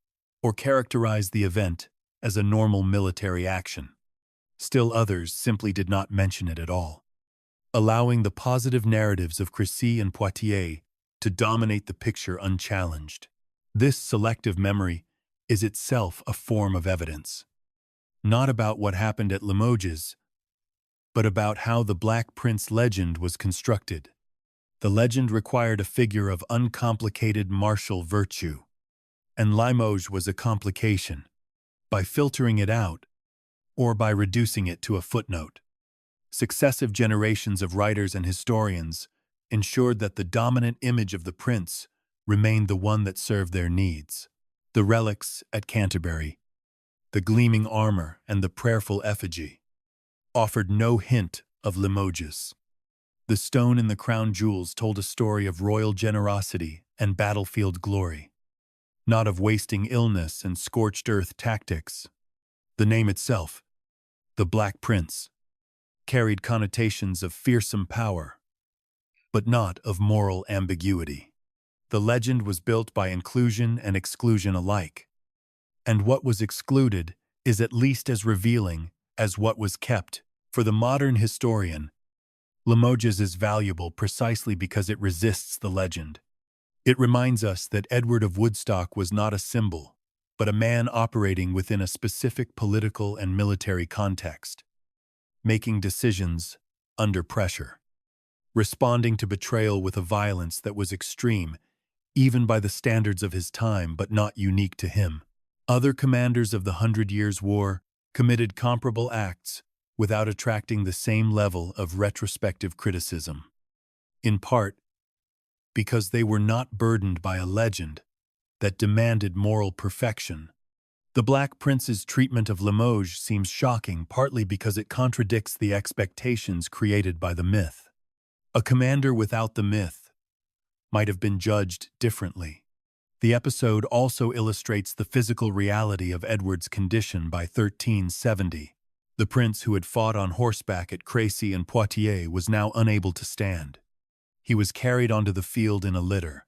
A: or characterized the event as a normal military action. Still others simply did not mention it at all, allowing the positive narratives of Crécy and Poitiers to dominate the picture unchallenged. This selective memory is itself a form of evidence, not about what happened at Limoges, but about how the Black Prince legend was constructed. The legend required a figure of uncomplicated martial virtue, and Limoges was a complication, by filtering it out or by reducing it to a footnote. Successive generations of writers and historians ensured that the dominant image of the prince remained the one that served their needs. The relics at Canterbury, the gleaming armor and the prayerful effigy, offered no hint of Limoges. The stone in the crown jewels told a story of royal generosity and battlefield glory, not of wasting illness and scorched earth tactics. The name itself, the Black Prince, carried connotations of fearsome power, but not of moral ambiguity. The legend was built by inclusion and exclusion alike, and what was excluded is at least as revealing as what was kept. For the modern historian, Limoges is valuable precisely because it resists the legend. It reminds us that Edward of Woodstock was not a symbol, but a man operating within a specific political and military context, making decisions under pressure, responding to betrayal with a violence that was extreme, even by the standards of his time, but not unique to him. Other commanders of the Hundred Years' War committed comparable acts without attracting the same level of retrospective criticism, in part because they were not burdened by a legend that demanded moral perfection. The Black Prince's treatment of Limoges seems shocking, partly because it contradicts the expectations created by the myth. A commander without the myth might have been judged differently. The episode also illustrates the physical reality of Edward's condition by 1370. The prince who had fought on horseback at Crécy and Poitiers was now unable to stand. He was carried onto the field in a litter,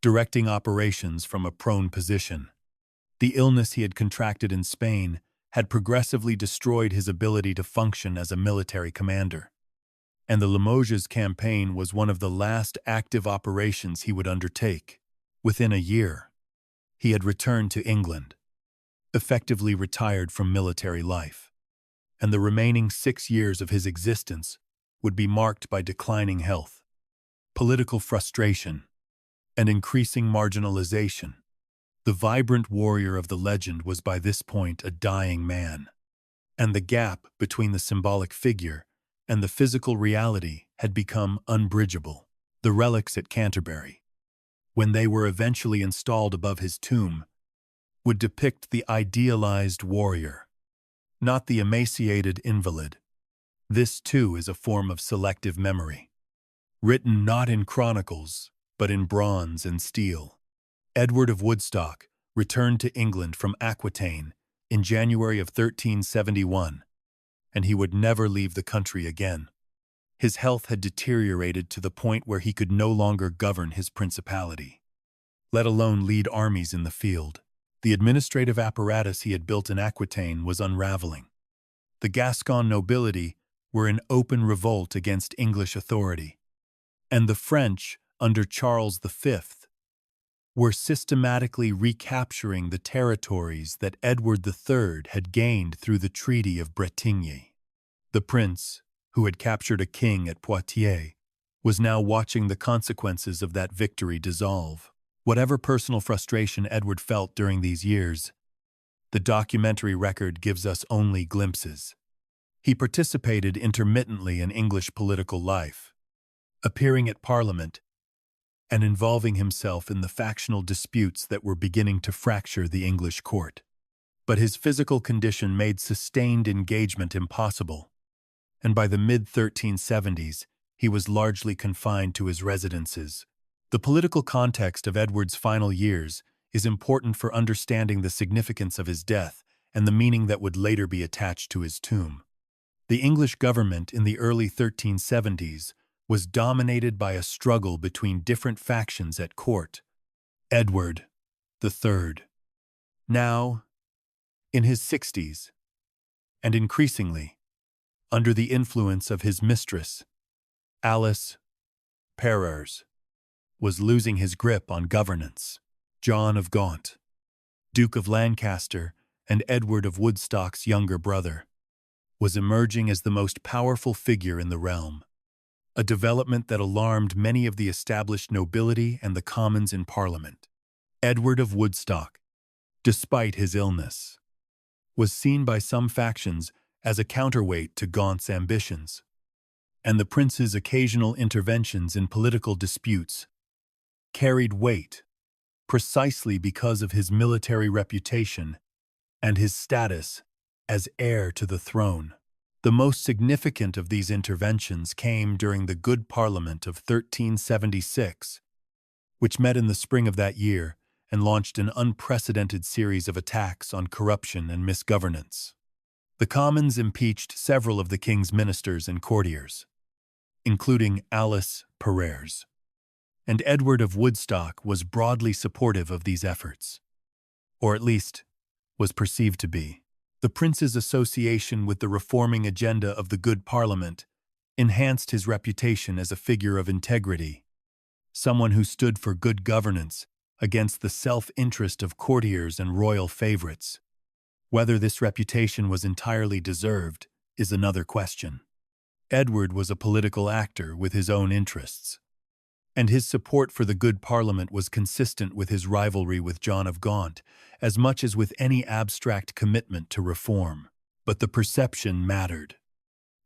A: directing operations from a prone position. The illness he had contracted in Spain had progressively destroyed his ability to function as a military commander, and the Limoges campaign was one of the last active operations he would undertake. Within a year, he had returned to England, effectively retired from military life, and the remaining 6 years of his existence would be marked by declining health, political frustration, and increasing marginalization. The vibrant warrior of the legend was by this point a dying man, and the gap between the symbolic figure and the physical reality had become unbridgeable. The relics at Canterbury, when they were eventually installed above his tomb, would depict the idealized warrior, not the emaciated invalid. This, too, is a form of selective memory, written not in chronicles, but in bronze and steel. Edward of Woodstock returned to England from Aquitaine in January of 1371, and he would never leave the country again. His health had deteriorated to the point where he could no longer govern his principality, let alone lead armies in the field. The administrative apparatus he had built in Aquitaine was unraveling. The Gascon nobility were in open revolt against English authority, and the French, under Charles V, were systematically recapturing the territories that Edward III had gained through the Treaty of Bretigny. The prince, who had captured a king at Poitiers, was now watching the consequences of that victory dissolve. Whatever personal frustration Edward felt during these years, the documentary record gives us only glimpses. He participated intermittently in English political life, appearing at Parliament and involving himself in the factional disputes that were beginning to fracture the English court. But his physical condition made sustained engagement impossible, and by the mid-1370s, he was largely confined to his residences. The political context of Edward's final years is important for understanding the significance of his death and the meaning that would later be attached to his tomb. The English government in the early 1370s was dominated by a struggle between different factions at court. Edward III, now in his 60s, and increasingly under the influence of his mistress, Alice Perrers, was losing his grip on governance. John of Gaunt, Duke of Lancaster and Edward of Woodstock's younger brother, was emerging as the most powerful figure in the realm, a development that alarmed many of the established nobility and the commons in Parliament. Edward of Woodstock, despite his illness, was seen by some factions as a counterweight to Gaunt's ambitions, and the prince's occasional interventions in political disputes carried weight precisely because of his military reputation and his status as heir to the throne. The most significant of these interventions came during the Good Parliament of 1376, which met in the spring of that year and launched an unprecedented series of attacks on corruption and misgovernance. The Commons impeached several of the king's ministers and courtiers, including Alice Perrers, and Edward of Woodstock was broadly supportive of these efforts, or at least was perceived to be. The prince's association with the reforming agenda of the Good Parliament enhanced his reputation as a figure of integrity, someone who stood for good governance against the self-interest of courtiers and royal favorites. Whether this reputation was entirely deserved is another question. Edward was a political actor with his own interests, and his support for the good Parliament was consistent with his rivalry with John of Gaunt, as much as with any abstract commitment to reform. But the perception mattered,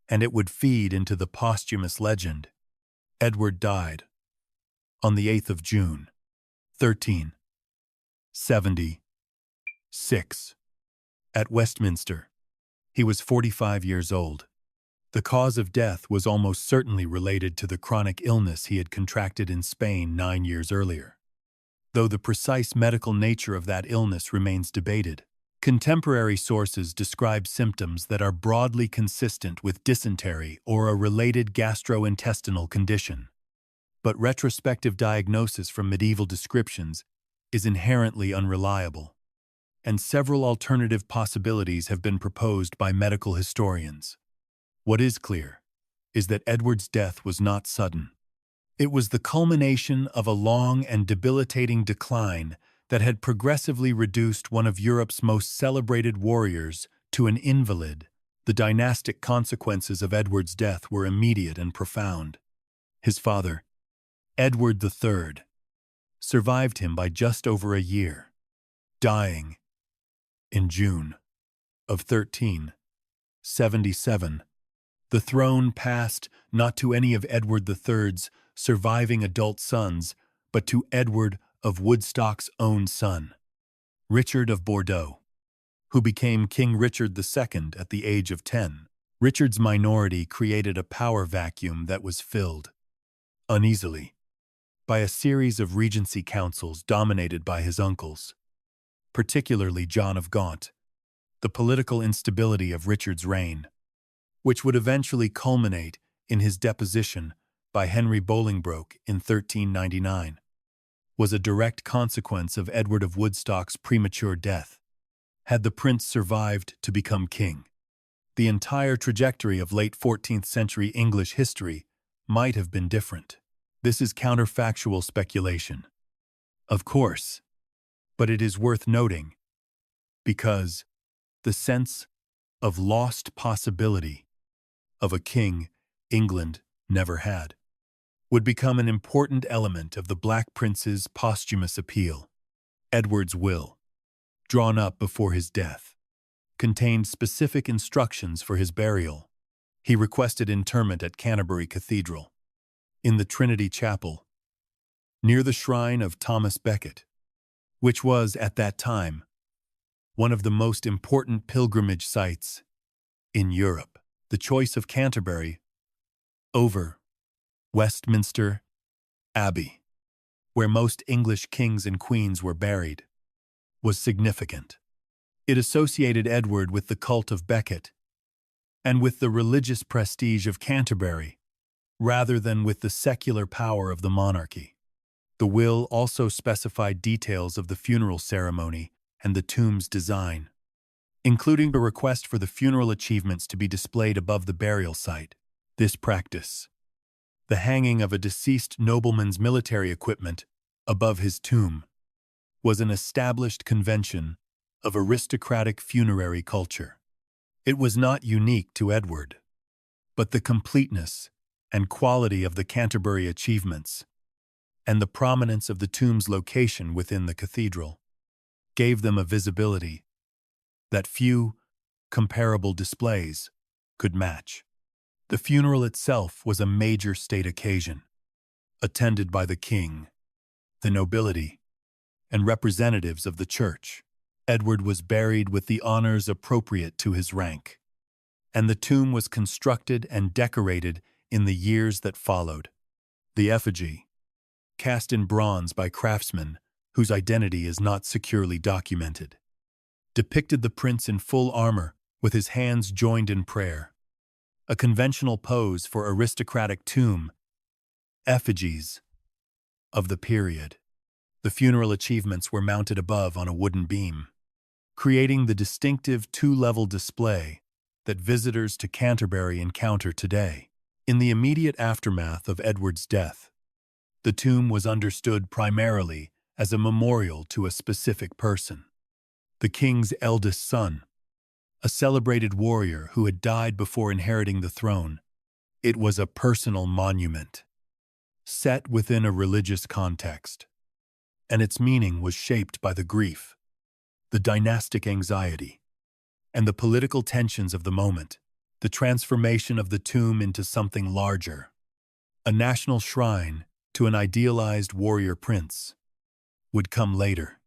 A: and it would feed into the posthumous legend. Edward died on the 8th of June, 1376, at Westminster. He was 45 years old. The cause of death was almost certainly related to the chronic illness he had contracted in Spain 9 years earlier, though the precise medical nature of that illness remains debated. Contemporary sources describe symptoms that are broadly consistent with dysentery or a related gastrointestinal condition. But retrospective diagnosis from medieval descriptions is inherently unreliable, and several alternative possibilities have been proposed by medical historians. What is clear is that Edward's death was not sudden. It was the culmination of a long and debilitating decline that had progressively reduced one of Europe's most celebrated warriors to an invalid. The dynastic consequences of Edward's death were immediate and profound. His father, Edward III, survived him by just over a year, dying in June of 1377. The throne passed not to any of Edward III's surviving adult sons, but to Edward of Woodstock's own son, Richard of Bordeaux, who became King Richard II at the age of 10. Richard's minority created a power vacuum that was filled, uneasily, by a series of regency councils dominated by his uncles, particularly John of Gaunt. The political instability of Richard's reign, which would eventually culminate in his deposition by Henry Bolingbroke in 1399, was a direct consequence of Edward of Woodstock's premature death. Had the prince survived to become king, the entire trajectory of late 14th century English history might have been different. This is counterfactual speculation, of course, but it is worth noting because the sense of lost possibility of a king England never had would become an important element of the Black Prince's posthumous appeal. Edward's will, drawn up before his death, contained specific instructions for his burial. He requested interment at Canterbury Cathedral, in the Trinity Chapel, near the shrine of Thomas Becket, which was, at that time, one of the most important pilgrimage sites in Europe. The choice of Canterbury over Westminster Abbey, where most English kings and queens were buried, was significant. It associated Edward with the cult of Becket and with the religious prestige of Canterbury, rather than with the secular power of the monarchy. The will also specified details of the funeral ceremony and the tomb's design, including a request for the funeral achievements to be displayed above the burial site. This practice, the hanging of a deceased nobleman's military equipment above his tomb, was an established convention of aristocratic funerary culture. It was not unique to Edward, but the completeness and quality of the Canterbury achievements and the prominence of the tomb's location within the cathedral gave them a visibility that few comparable displays could match. The funeral itself was a major state occasion, attended by the king, the nobility, and representatives of the church. Edward was buried with the honors appropriate to his rank, and the tomb was constructed and decorated in the years that followed. The effigy, cast in bronze by craftsmen whose identity is not securely documented, depicted the prince in full armor with his hands joined in prayer, a conventional pose for aristocratic tomb effigies of the period. The funeral achievements were mounted above on a wooden beam, creating the distinctive two-level display that visitors to Canterbury encounter today. In the immediate aftermath of Edward's death, the tomb was understood primarily as a memorial to a specific person, the king's eldest son, a celebrated warrior who had died before inheriting the throne. It was a personal monument, set within a religious context, and its meaning was shaped by the grief, the dynastic anxiety, and the political tensions of the moment. The transformation of the tomb into something larger, a national shrine to an idealized warrior prince, would come later,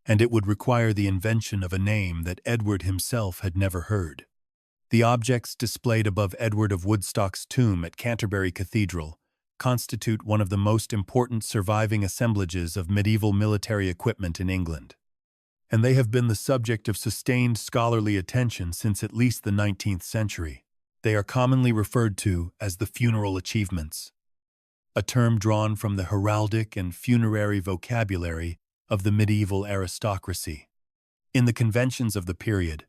A: and it would require the invention of a name that Edward himself had never heard. The objects displayed above Edward of Woodstock's tomb at Canterbury Cathedral constitute one of the most important surviving assemblages of medieval military equipment in England, and they have been the subject of sustained scholarly attention since at least the 19th century. They are commonly referred to as the funeral achievements, a term drawn from the heraldic and funerary vocabulary of the medieval aristocracy. In the conventions of the period,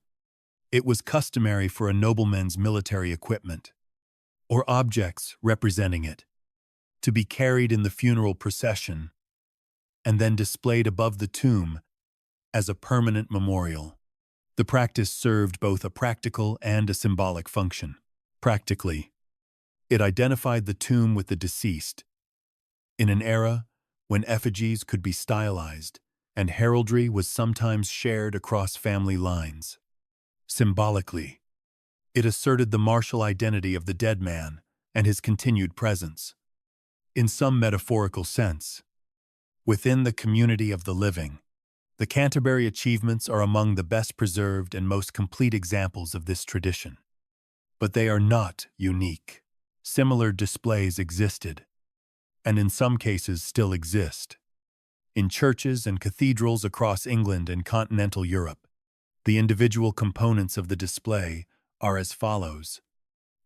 A: it was customary for a nobleman's military equipment, or objects representing it, to be carried in the funeral procession and then displayed above the tomb as a permanent memorial. The practice served both a practical and a symbolic function. Practically, it identified the tomb with the deceased in an era when effigies could be stylized and heraldry was sometimes shared across family lines. Symbolically, it asserted the martial identity of the dead man and his continued presence. In some metaphorical sense, within the community of the living, the Canterbury achievements are among the best preserved and most complete examples of this tradition. But they are not unique. Similar displays existed, and in some cases still exist, in churches and cathedrals across England and continental Europe. The individual components of the display are as follows.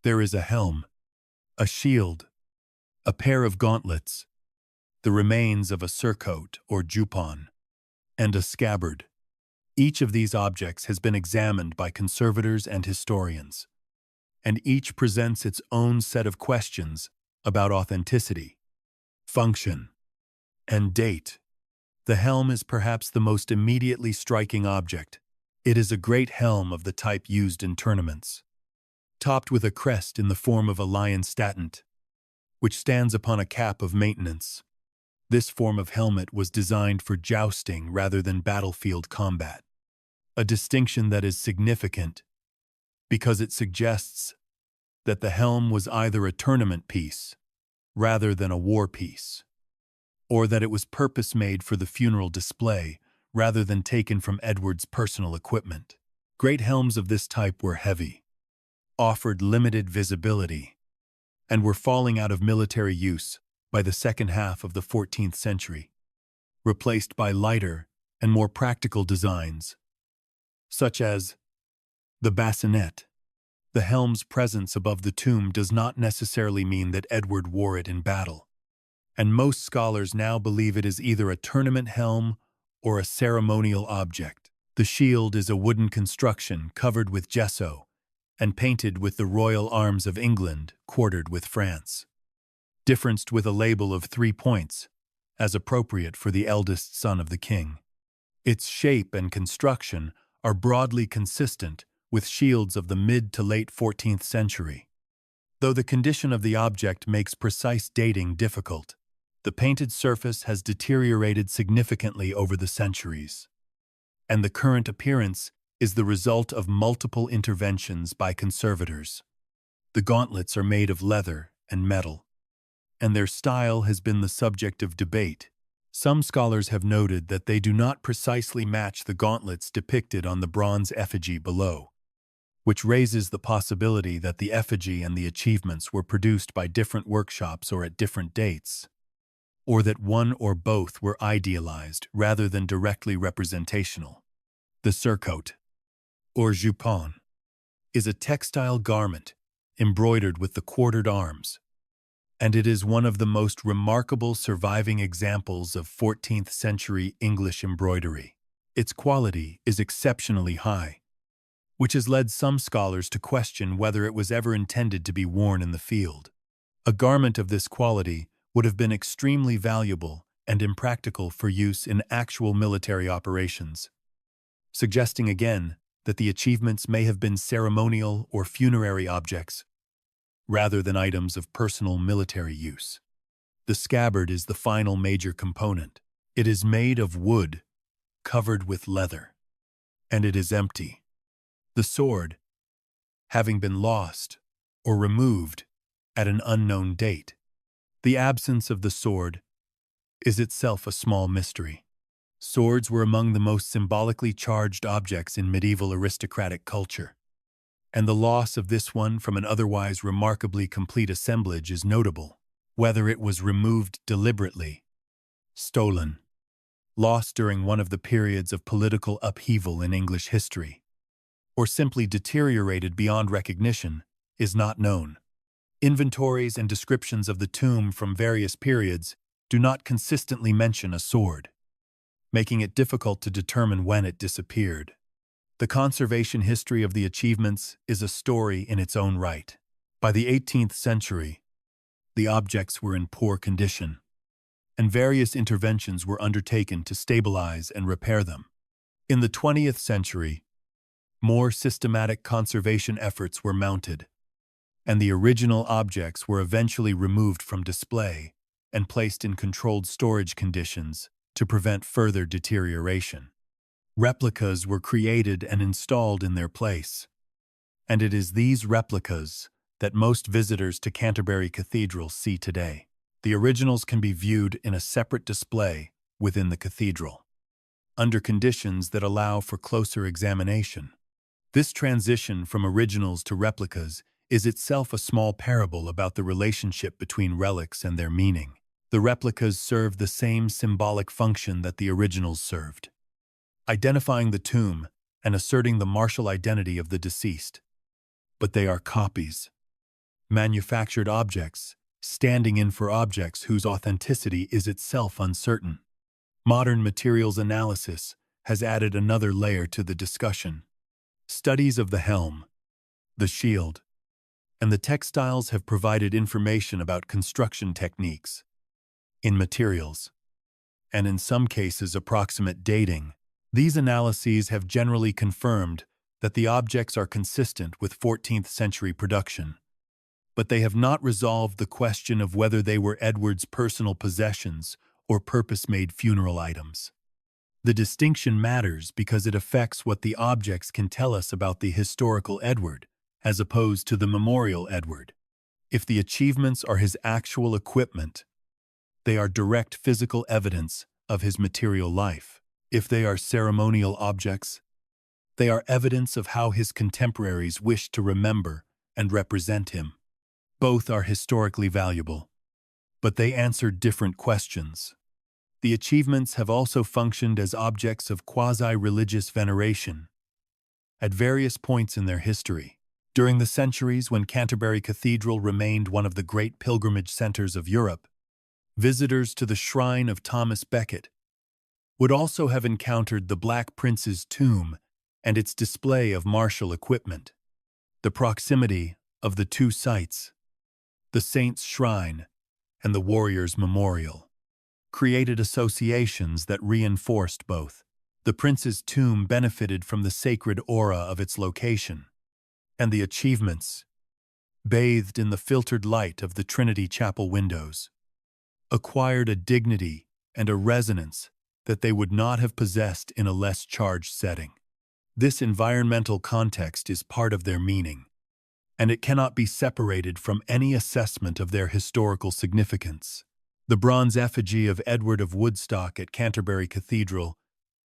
A: There is a helm, a shield, a pair of gauntlets, the remains of a surcoat or jupon, and a scabbard. Each of these objects has been examined by conservators and historians, and each presents its own set of questions about authenticity, function, and date. The helm is perhaps the most immediately striking object. It is a great helm of the type used in tournaments, topped with a crest in the form of a lion statant, which stands upon a cap of maintenance. This form of helmet was designed for jousting rather than battlefield combat, a distinction that is significant because it suggests that the helm was either a tournament piece rather than a war piece, or that it was purpose-made for the funeral display rather than taken from Edward's personal equipment. Great helms of this type were heavy, offered limited visibility, and were falling out of military use by the second half of the 14th century, replaced by lighter and more practical designs, such as the bassinet. The helm's presence above the tomb does not necessarily mean that Edward wore it in battle, and most scholars now believe it is either a tournament helm or a ceremonial object. The shield is a wooden construction covered with gesso and painted with the royal arms of England quartered with France, differenced with a label of 3 points, as appropriate for the eldest son of the king. Its shape and construction are broadly consistent with shields of the mid to late 14th century. Though the condition of the object makes precise dating difficult, the painted surface has deteriorated significantly over the centuries, and the current appearance is the result of multiple interventions by conservators. The gauntlets are made of leather and metal, and their style has been the subject of debate. Some scholars have noted that they do not precisely match the gauntlets depicted on the bronze effigy below, which raises the possibility that the effigy and the achievements were produced by different workshops or at different dates, or that one or both were idealized rather than directly representational. The surcoat, or jupon, is a textile garment embroidered with the quartered arms, and it is one of the most remarkable surviving examples of 14th century English embroidery. Its quality is exceptionally high, which has led some scholars to question whether it was ever intended to be worn in the field. A garment of this quality would have been extremely valuable and impractical for use in actual military operations, suggesting again that the achievements may have been ceremonial or funerary objects rather than items of personal military use. The scabbard is the final major component. It is made of wood, covered with leather, and it is empty. The sword, having been lost or removed at an unknown date. The absence of the sword is itself a small mystery. Swords were among the most symbolically charged objects in medieval aristocratic culture, and the loss of this one from an otherwise remarkably complete assemblage is notable, whether it was removed deliberately, stolen, lost during one of the periods of political upheaval in English history, or simply deteriorated beyond recognition, is not known. Inventories and descriptions of the tomb from various periods do not consistently mention a sword, making it difficult to determine when it disappeared. The conservation history of the achievements is a story in its own right. By the 18th century, the objects were in poor condition, and various interventions were undertaken to stabilize and repair them. In the 20th century, more systematic conservation efforts were mounted, and the original objects were eventually removed from display and placed in controlled storage conditions to prevent further deterioration. Replicas were created and installed in their place, and it is these replicas that most visitors to Canterbury Cathedral see today. The originals can be viewed in a separate display within the cathedral, under conditions that allow for closer examination. This transition from originals to replicas is itself a small parable about the relationship between relics and their meaning. The replicas serve the same symbolic function that the originals served, identifying the tomb and asserting the martial identity of the deceased. But they are copies, manufactured objects, standing in for objects whose authenticity is itself uncertain. Modern materials analysis has added another layer to the discussion. Studies of the helm, the shield, and the textiles have provided information about construction techniques in materials, and in some cases approximate dating. These analyses have generally confirmed that the objects are consistent with 14th century production, but they have not resolved the question of whether they were Edward's personal possessions or purpose-made funeral items. The distinction matters because it affects what the objects can tell us about the historical Edward, as opposed to the memorial Edward. If the achievements are his actual equipment, they are direct physical evidence of his material life. If they are ceremonial objects, they are evidence of how his contemporaries wished to remember and represent him. Both are historically valuable, but they answer different questions. The achievements have also functioned as objects of quasi-religious veneration at various points in their history. During the centuries when Canterbury Cathedral remained one of the great pilgrimage centers of Europe, visitors to the shrine of Thomas Becket would also have encountered the Black Prince's tomb and its display of martial equipment. The proximity of the two sites, the saint's shrine and the warrior's memorial, created associations that reinforced both. The prince's tomb benefited from the sacred aura of its location, and the achievements, bathed in the filtered light of the Trinity Chapel windows, acquired a dignity and a resonance that they would not have possessed in a less charged setting. This environmental context is part of their meaning, and it cannot be separated from any assessment of their historical significance. The bronze effigy of Edward of Woodstock at Canterbury Cathedral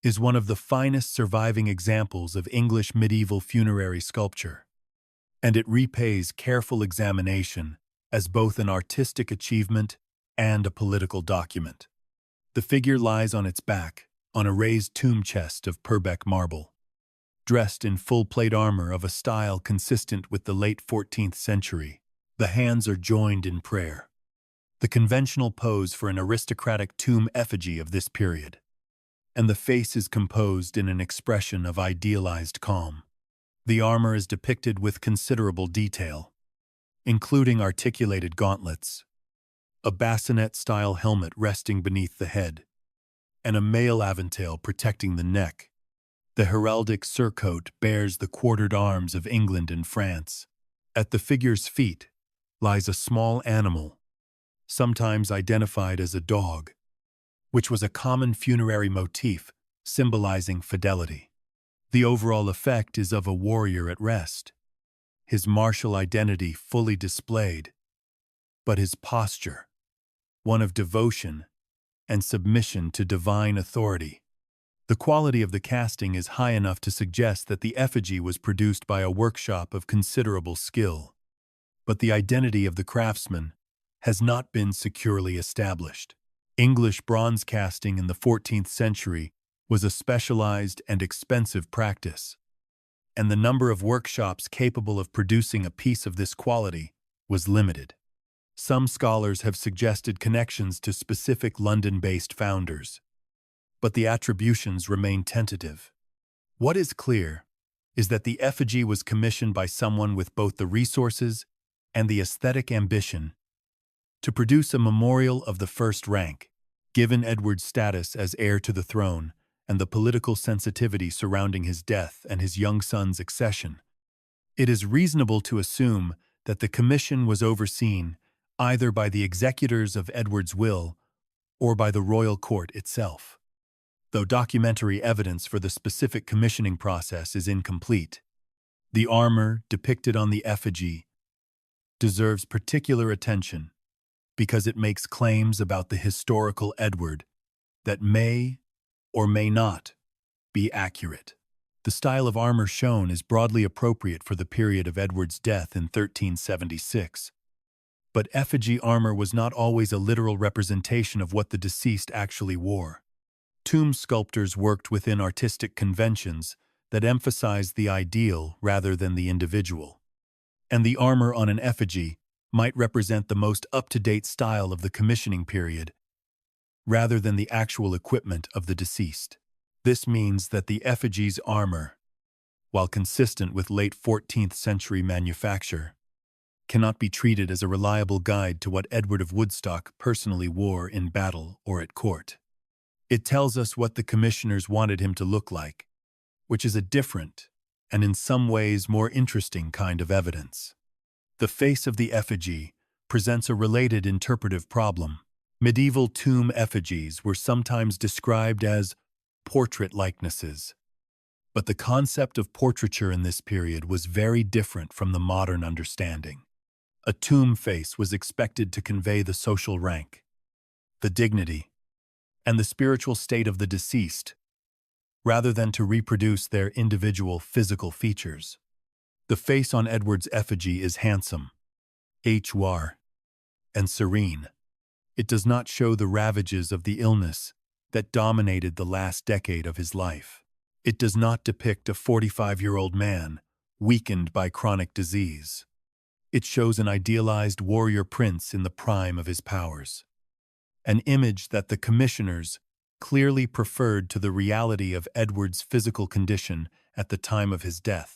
A: is one of the finest surviving examples of English medieval funerary sculpture, and it repays careful examination as both an artistic achievement and a political document. The figure lies on its back, on a raised tomb chest of Purbeck marble, dressed in full plate armor of a style consistent with the late 14th century. The hands are joined in prayer, the conventional pose for an aristocratic tomb effigy of this period, and the face is composed in an expression of idealized calm. The armor is depicted with considerable detail, including articulated gauntlets, a bassinet-style helmet resting beneath the head, and a mail aventail protecting the neck. The heraldic surcoat bears the quartered arms of England and France. At the figure's feet lies a small animal, sometimes identified as a dog, which was a common funerary motif symbolizing fidelity. The overall effect is of a warrior at rest, his martial identity fully displayed, but his posture, one of devotion and submission to divine authority. The quality of the casting is high enough to suggest that the effigy was produced by a workshop of considerable skill, but the identity of the craftsman has not been securely established. English bronze casting in the 14th century was a specialized and expensive practice, and the number of workshops capable of producing a piece of this quality was limited. Some scholars have suggested connections to specific London-based founders, but the attributions remain tentative. What is clear is that the effigy was commissioned by someone with both the resources and the aesthetic ambition to produce a memorial of the first rank, given Edward's status as heir to the throne and the political sensitivity surrounding his death and his young son's accession. It is reasonable to assume that the commission was overseen either by the executors of Edward's will or by the royal court itself. Though documentary evidence for the specific commissioning process is incomplete, the armor depicted on the effigy deserves particular attention because it makes claims about the historical Edward that may or may not be accurate. The style of armor shown is broadly appropriate for the period of Edward's death in 1376. But effigy armor was not always a literal representation of what the deceased actually wore. Tomb sculptors worked within artistic conventions that emphasized the ideal rather than the individual. And the armor on an effigy might represent the most up-to-date style of the commissioning period, rather than the actual equipment of the deceased. This means that the effigy's armor, while consistent with late 14th century manufacture, cannot be treated as a reliable guide to what Edward of Woodstock personally wore in battle or at court. It tells us what the commissioners wanted him to look like, which is a different, and in some ways more interesting kind of evidence. The face of the effigy presents a related interpretive problem. Medieval tomb effigies were sometimes described as portrait likenesses, but the concept of portraiture in this period was very different from the modern understanding. A tomb face was expected to convey the social rank, the dignity, and the spiritual state of the deceased, rather than to reproduce their individual physical features. The face on Edward's effigy is handsome, and serene. It does not show the ravages of the illness that dominated the last decade of his life. It does not depict a 45-year-old man weakened by chronic disease. It shows an idealized warrior prince in the prime of his powers, an image that the commissioners clearly preferred to the reality of Edward's physical condition at the time of his death.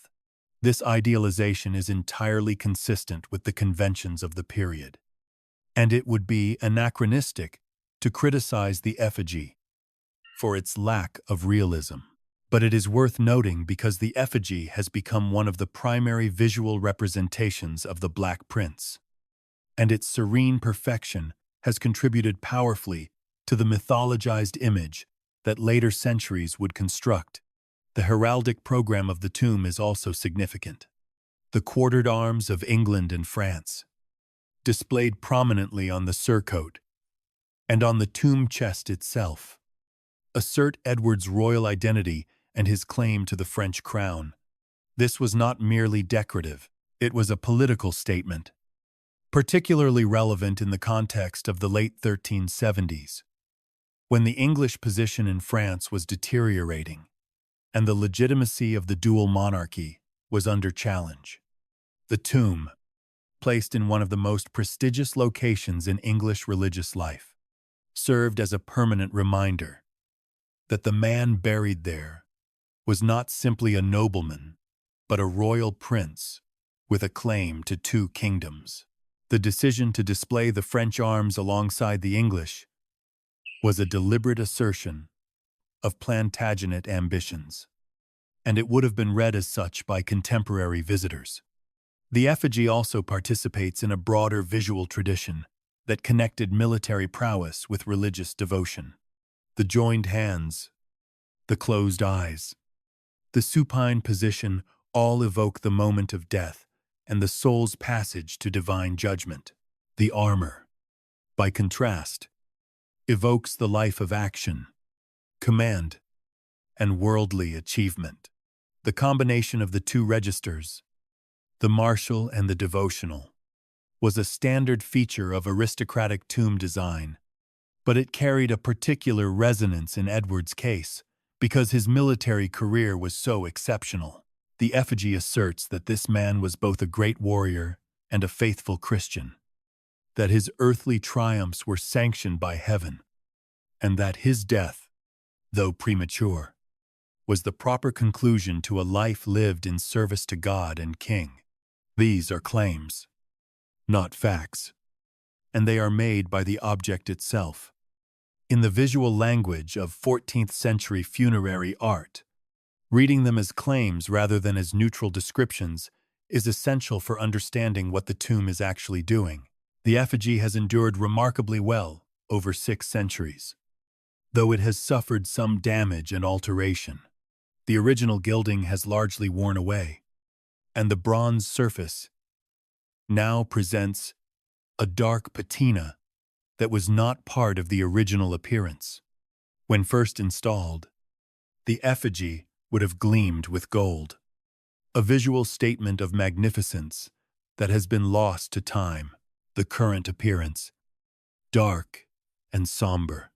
A: This idealization is entirely consistent with the conventions of the period, and it would be anachronistic to criticize the effigy for its lack of realism. But it is worth noting because the effigy has become one of the primary visual representations of the Black Prince, and its serene perfection has contributed powerfully to the mythologized image that later centuries would construct. The heraldic program of the tomb is also significant. The quartered arms of England and France, displayed prominently on the surcoat and on the tomb chest itself, assert Edward's royal identity and his claim to the French crown. This was not merely decorative, it was a political statement, particularly relevant in the context of the late 1370s, when the English position in France was deteriorating and the legitimacy of the dual monarchy was under challenge. The tomb, placed in one of the most prestigious locations in English religious life, served as a permanent reminder that the man buried there was not simply a nobleman, but a royal prince with a claim to 2 kingdoms. The decision to display the French arms alongside the English was a deliberate assertion of Plantagenet ambitions, and it would have been read as such by contemporary visitors. The effigy also participates in a broader visual tradition that connected military prowess with religious devotion. The joined hands, the closed eyes, the supine position all evoke the moment of death and the soul's passage to divine judgment. The armor, by contrast, evokes the life of action, command, and worldly achievement. The combination of the two registers, the martial and the devotional, was a standard feature of aristocratic tomb design, but it carried a particular resonance in Edward's case because his military career was so exceptional. The effigy asserts that this man was both a great warrior and a faithful Christian, that his earthly triumphs were sanctioned by heaven, and that his death, though premature, was the proper conclusion to a life lived in service to God and King. These are claims, not facts, and they are made by the object itself. In the visual language of 14th century funerary art, reading them as claims rather than as neutral descriptions is essential for understanding what the tomb is actually doing. The effigy has endured remarkably well over 6 centuries, though it has suffered some damage and alteration. The original gilding has largely worn away, and the bronze surface now presents a dark patina that was not part of the original appearance. When first installed, the effigy would have gleamed with gold, a visual statement of magnificence that has been lost to time. The current appearance, dark and somber,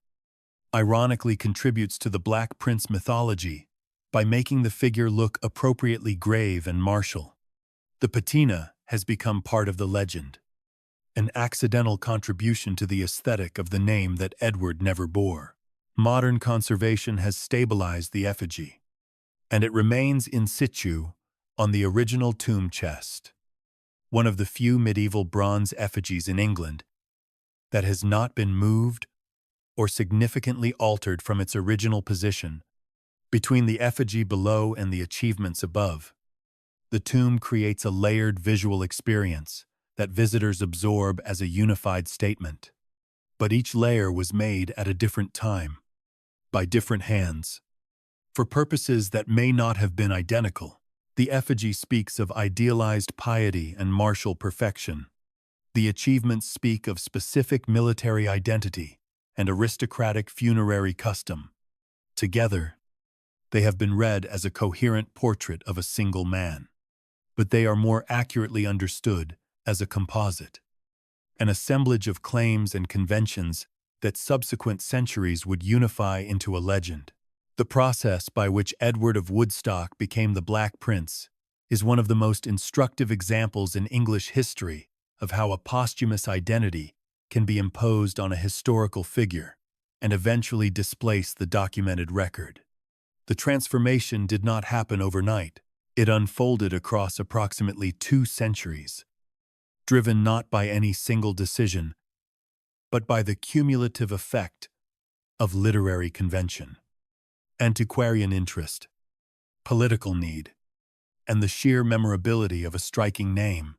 A: ironically contributes to the Black Prince mythology by making the figure look appropriately grave and martial. The patina has become part of the legend, an accidental contribution to the aesthetic of the name that Edward never bore. Modern conservation has stabilized the effigy, and it remains in situ on the original tomb chest, one of the few medieval bronze effigies in England that has not been moved or significantly altered from its original position. Between the effigy below and the achievements above, the tomb creates a layered visual experience that visitors absorb as a unified statement. But each layer was made at a different time, by different hands, for purposes that may not have been identical. The effigy speaks of idealized piety and martial perfection. The achievements speak of specific military identity and aristocratic funerary custom. Together, they have been read as a coherent portrait of a single man. But they are more accurately understood as a composite, an assemblage of claims and conventions that subsequent centuries would unify into a legend. The process by which Edward of Woodstock became the Black Prince is one of the most instructive examples in English history of how a posthumous identity can be imposed on a historical figure and eventually displace the documented record. The transformation did not happen overnight. It unfolded across approximately 2 centuries, driven not by any single decision, but by the cumulative effect of literary convention, antiquarian interest, political need, and the sheer memorability of a striking name.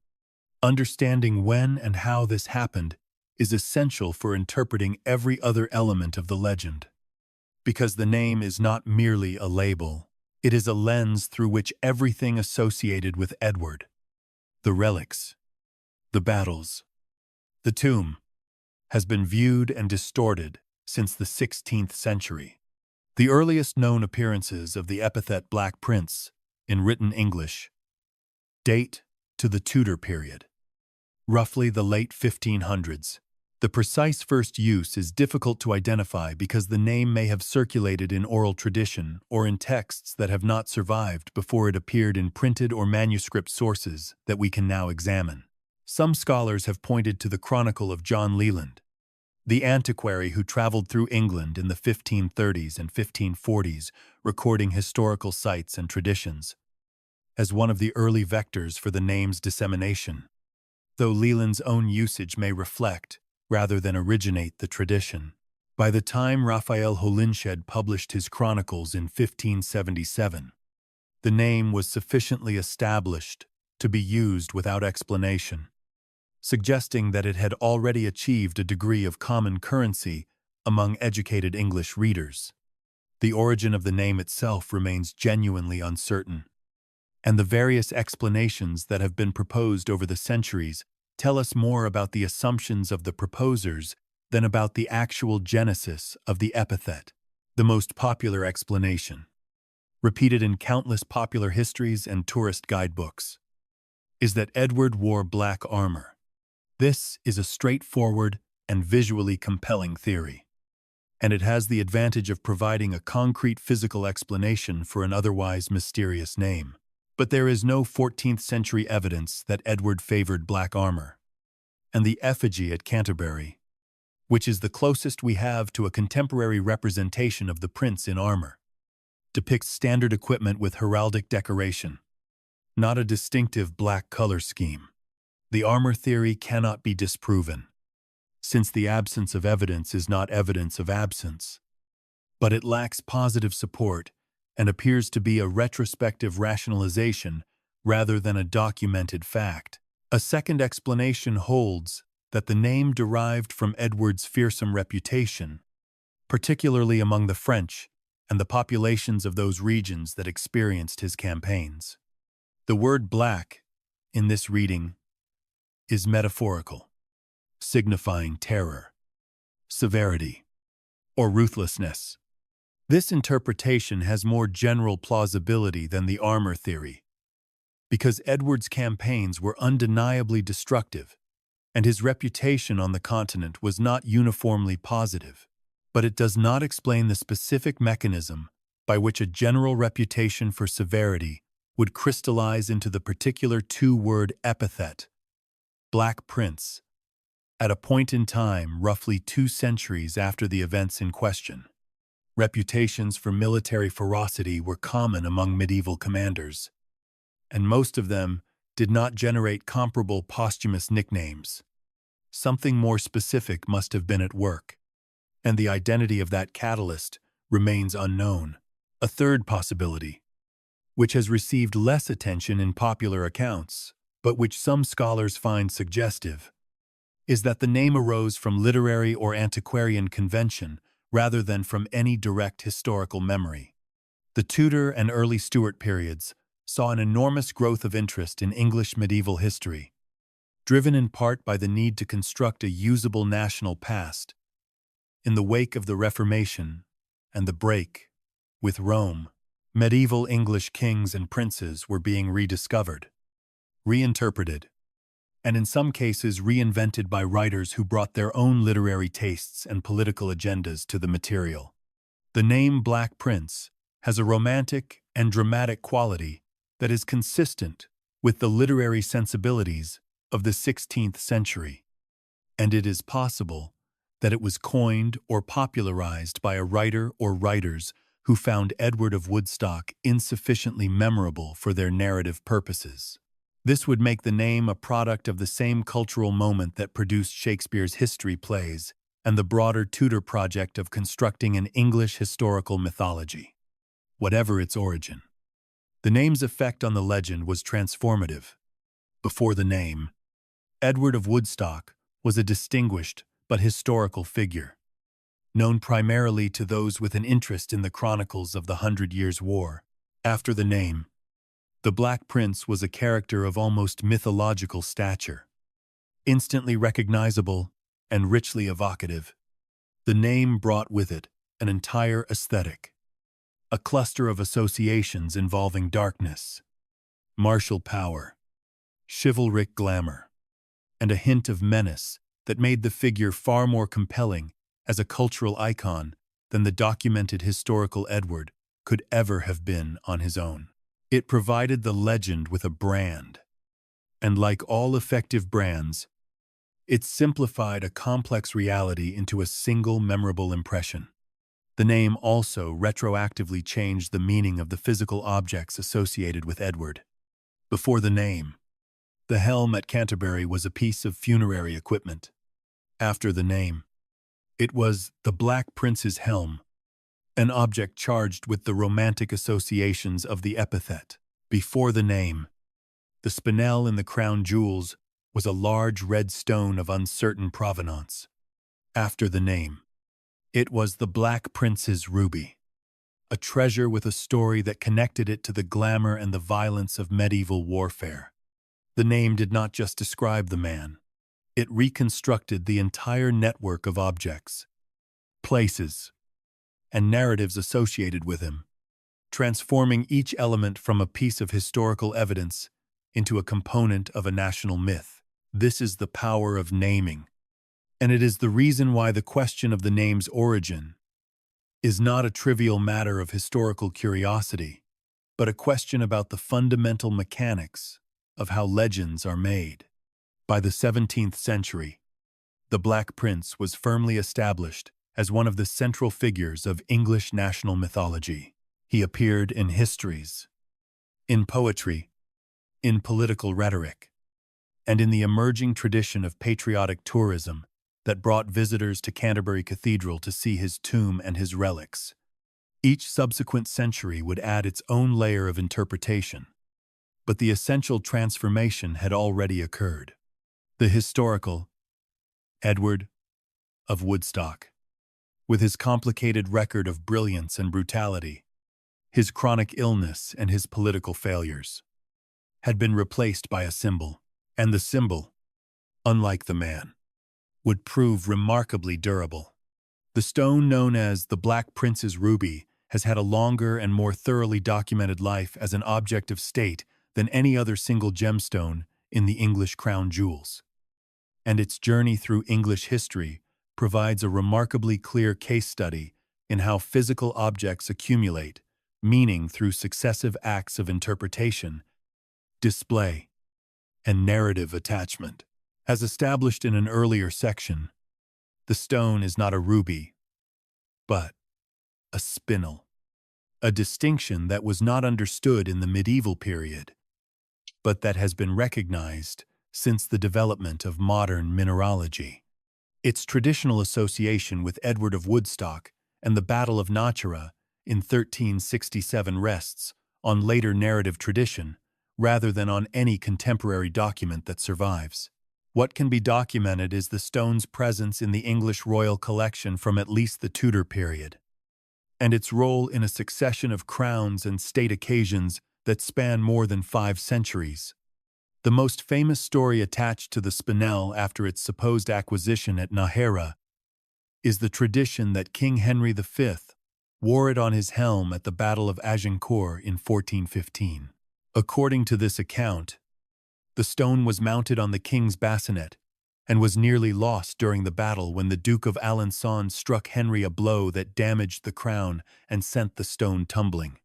A: Understanding when and how this happened is essential for interpreting every other element of the legend. Because the name is not merely a label, it is a lens through which everything associated with Edward, the relics, the battles, the tomb, has been viewed and distorted since the 16th century. The earliest known appearances of the epithet Black Prince in written English date to the Tudor period, roughly the late 1500s. The precise first use is difficult to identify because the name may have circulated in oral tradition or in texts that have not survived before it appeared in printed or manuscript sources that we can now examine. Some scholars have pointed to the Chronicle of John Leland, the antiquary who traveled through England in the 1530s and 1540s, recording historical sites and traditions, as one of the early vectors for the name's dissemination, though Leland's own usage may reflect, rather than originate, the tradition. By the time Raphael Holinshed published his chronicles in 1577, the name was sufficiently established to be used without explanation. suggesting that it had already achieved a degree of common currency among educated English readers. The origin of the name itself remains genuinely uncertain, and the various explanations that have been proposed over the centuries tell us more about the assumptions of the proposers than about the actual genesis of the epithet. The most popular explanation, repeated in countless popular histories and tourist guidebooks, is that Edward wore black armor. This is a straightforward and visually compelling theory, and it has the advantage of providing a concrete physical explanation for an otherwise mysterious name. But there is no 14th century evidence that Edward favored black armor, and the effigy at Canterbury, which is the closest we have to a contemporary representation of the prince in armor, depicts standard equipment with heraldic decoration, not a distinctive black color scheme. The armor theory cannot be disproven, since the absence of evidence is not evidence of absence, but it lacks positive support and appears to be a retrospective rationalization rather than a documented fact. A second explanation holds that the name derived from Edward's fearsome reputation, particularly among the French and the populations of those regions that experienced his campaigns. The word black, in this reading, is metaphorical, signifying terror, severity, or ruthlessness. This interpretation has more general plausibility than the armor theory, because Edward's campaigns were undeniably destructive, and his reputation on the continent was not uniformly positive. But it does not explain the specific mechanism by which a general reputation for severity would crystallize into the particular two-word epithet, Black Prince, at a point in time roughly 2 centuries after the events in question. Reputations for military ferocity were common among medieval commanders, and most of them did not generate comparable posthumous nicknames. Something more specific must have been at work, and the identity of that catalyst remains unknown. A third possibility, which has received less attention in popular accounts, but which some scholars find suggestive, is that the name arose from literary or antiquarian convention rather than from any direct historical memory. The Tudor and early Stuart periods saw an enormous growth of interest in English medieval history, driven in part by the need to construct a usable national past. In the wake of the Reformation and the break with Rome, medieval English kings and princes were being rediscovered, reinterpreted, and in some cases reinvented by writers who brought their own literary tastes and political agendas to the material. The name Black Prince has a romantic and dramatic quality that is consistent with the literary sensibilities of the 16th century, and it is possible that it was coined or popularized by a writer or writers who found Edward of Woodstock insufficiently memorable for their narrative purposes. This would make the name a product of the same cultural moment that produced Shakespeare's history plays and the broader Tudor project of constructing an English historical mythology. Whatever its origin, the name's effect on the legend was transformative. Before the name, Edward of Woodstock was a distinguished but historical figure, known primarily to those with an interest in the chronicles of the 100 Years' War. After the name, the Black Prince was a character of almost mythological stature, instantly recognizable and richly evocative. The name brought with it an entire aesthetic, a cluster of associations involving darkness, martial power, chivalric glamour, and a hint of menace that made the figure far more compelling as a cultural icon than the documented historical Edward could ever have been on his own. It provided the legend with a brand, and like all effective brands, it simplified a complex reality into a single memorable impression. The name also retroactively changed the meaning of the physical objects associated with Edward. Before the name, the helm at Canterbury was a piece of funerary equipment. After the name, it was the Black Prince's helm, an object charged with the romantic associations of the epithet. Before the name, the spinel and the crown jewels was a large red stone of uncertain provenance. After the name, it was the Black Prince's ruby, a treasure with a story that connected it to the glamour and the violence of medieval warfare. The name did not just describe the man. It reconstructed the entire network of objects, places, and narratives associated with him, transforming each element from a piece of historical evidence into a component of a national myth. This is the power of naming, and it is the reason why the question of the name's origin is not a trivial matter of historical curiosity, but a question about the fundamental mechanics of how legends are made. By the 17th century, the Black Prince was firmly established as one of the central figures of English national mythology. He appeared in histories, in poetry, in political rhetoric, and in the emerging tradition of patriotic tourism that brought visitors to Canterbury Cathedral to see his tomb and his relics. Each subsequent century would add its own layer of interpretation, but the essential transformation had already occurred. The historical Edward of Woodstock, with his complicated record of brilliance and brutality, his chronic illness and his political failures, had been replaced by a symbol, and the symbol, unlike the man, would prove remarkably durable. The stone known as the Black Prince's ruby has had a longer and more thoroughly documented life as an object of state than any other single gemstone in the English crown jewels. And its journey through English history provides a remarkably clear case study in how physical objects accumulate meaning through successive acts of interpretation, display, and narrative attachment. As established in an earlier section, the stone is not a ruby, but a spinel, a distinction that was not understood in the medieval period, but that has been recognized since the development of modern mineralogy. Its traditional association with Edward of Woodstock and the Battle of Nottingham in 1367 rests on later narrative tradition rather than on any contemporary document that survives. What can be documented is the stone's presence in the English royal collection from at least the Tudor period, and its role in a succession of crowns and state occasions that span more than 5 centuries. The most famous story attached to the spinel after its supposed acquisition at Nottingham is the tradition that King Henry V wore it on his helm at the Battle of Agincourt in 1415. According to this account, the stone was mounted on the king's bassinet and was nearly lost during the battle when the Duke of Alençon struck Henry a blow that damaged the crown and sent the stone tumbling.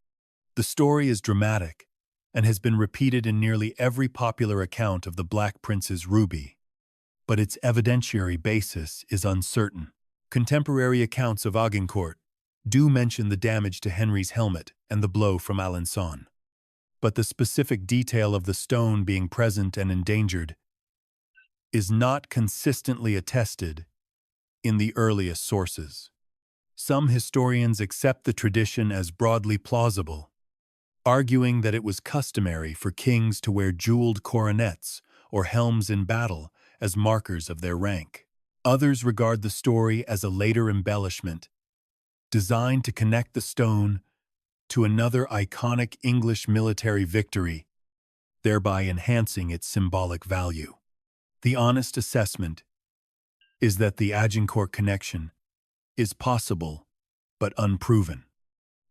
A: The story is dramatic and has been repeated in nearly every popular account of the Black Prince's ruby, but its evidentiary basis is uncertain. Contemporary accounts of Agincourt do mention the damage to Henry's helmet and the blow from Alençon, but the specific detail of the stone being present and endangered is not consistently attested in the earliest sources. Some historians accept the tradition as broadly plausible, arguing that it was customary for kings to wear jeweled coronets or helms in battle as markers of their rank. Others regard the story as a later embellishment, designed to connect the stone to another iconic English military victory, thereby enhancing its symbolic value. The honest assessment is that the Agincourt connection is possible but unproven.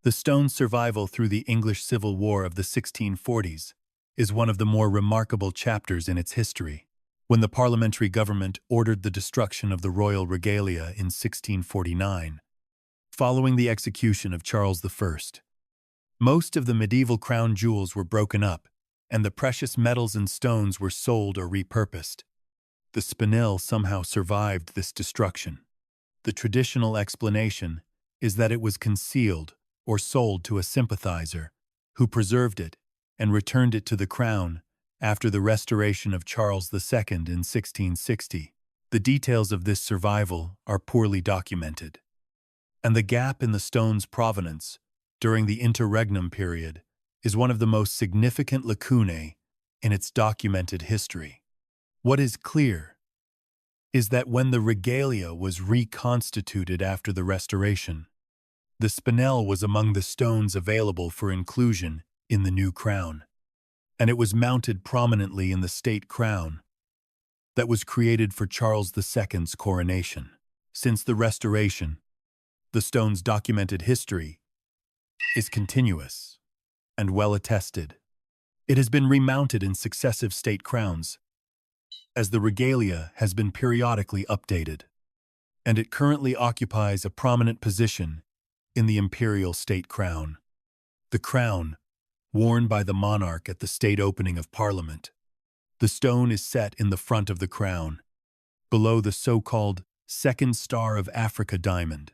A: The stone's survival through the English Civil War of the 1640s is one of the more remarkable chapters in its history. When the parliamentary government ordered the destruction of the royal regalia in 1649, following the execution of Charles I, most of the medieval crown jewels were broken up, and the precious metals and stones were sold or repurposed. The spinel somehow survived this destruction. The traditional explanation is that it was concealed or sold to a sympathizer, who preserved it and returned it to the crown after the restoration of Charles II in 1660. The details of this survival are poorly documented, and the gap in the stone's provenance during the interregnum period is one of the most significant lacunae in its documented history. What is clear is that when the regalia was reconstituted after the restoration, the spinel was among the stones available for inclusion in the new crown, and it was mounted prominently in the state crown that was created for Charles II's coronation. Since the restoration, the stone's documented history is continuous and well attested. It has been remounted in successive state crowns, as the regalia has been periodically updated, and it currently occupies a prominent position in the Imperial State Crown. The crown, worn by the monarch at the state opening of Parliament. The stone is set in the front of the crown, below the so-called Second Star of Africa diamond,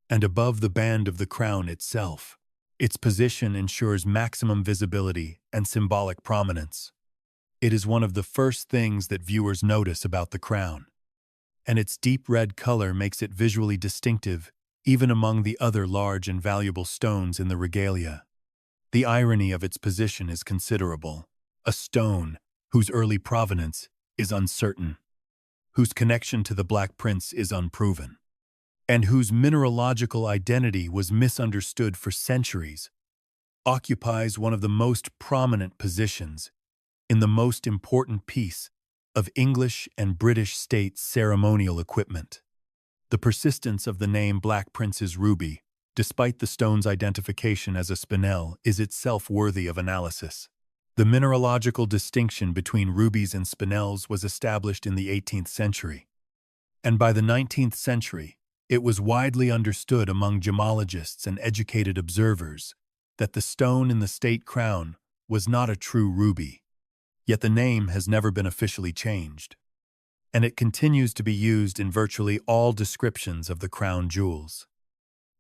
A: and above the band of the crown itself. Its position ensures maximum visibility and symbolic prominence. It is one of the first things that viewers notice about the crown, and its deep red color makes it visually distinctive even among the other large and valuable stones in the regalia. The irony of its position is considerable. A stone whose early provenance is uncertain, whose connection to the Black Prince is unproven, and whose mineralogical identity was misunderstood for centuries, occupies one of the most prominent positions in the most important piece of English and British state ceremonial equipment. The persistence of the name Black Prince's ruby, despite the stone's identification as a spinel, is itself worthy of analysis. The mineralogical distinction between rubies and spinels was established in the 18th century, and by the 19th century, it was widely understood among gemologists and educated observers that the stone in the state crown was not a true ruby. Yet the name has never been officially changed, and it continues to be used in virtually all descriptions of the crown jewels.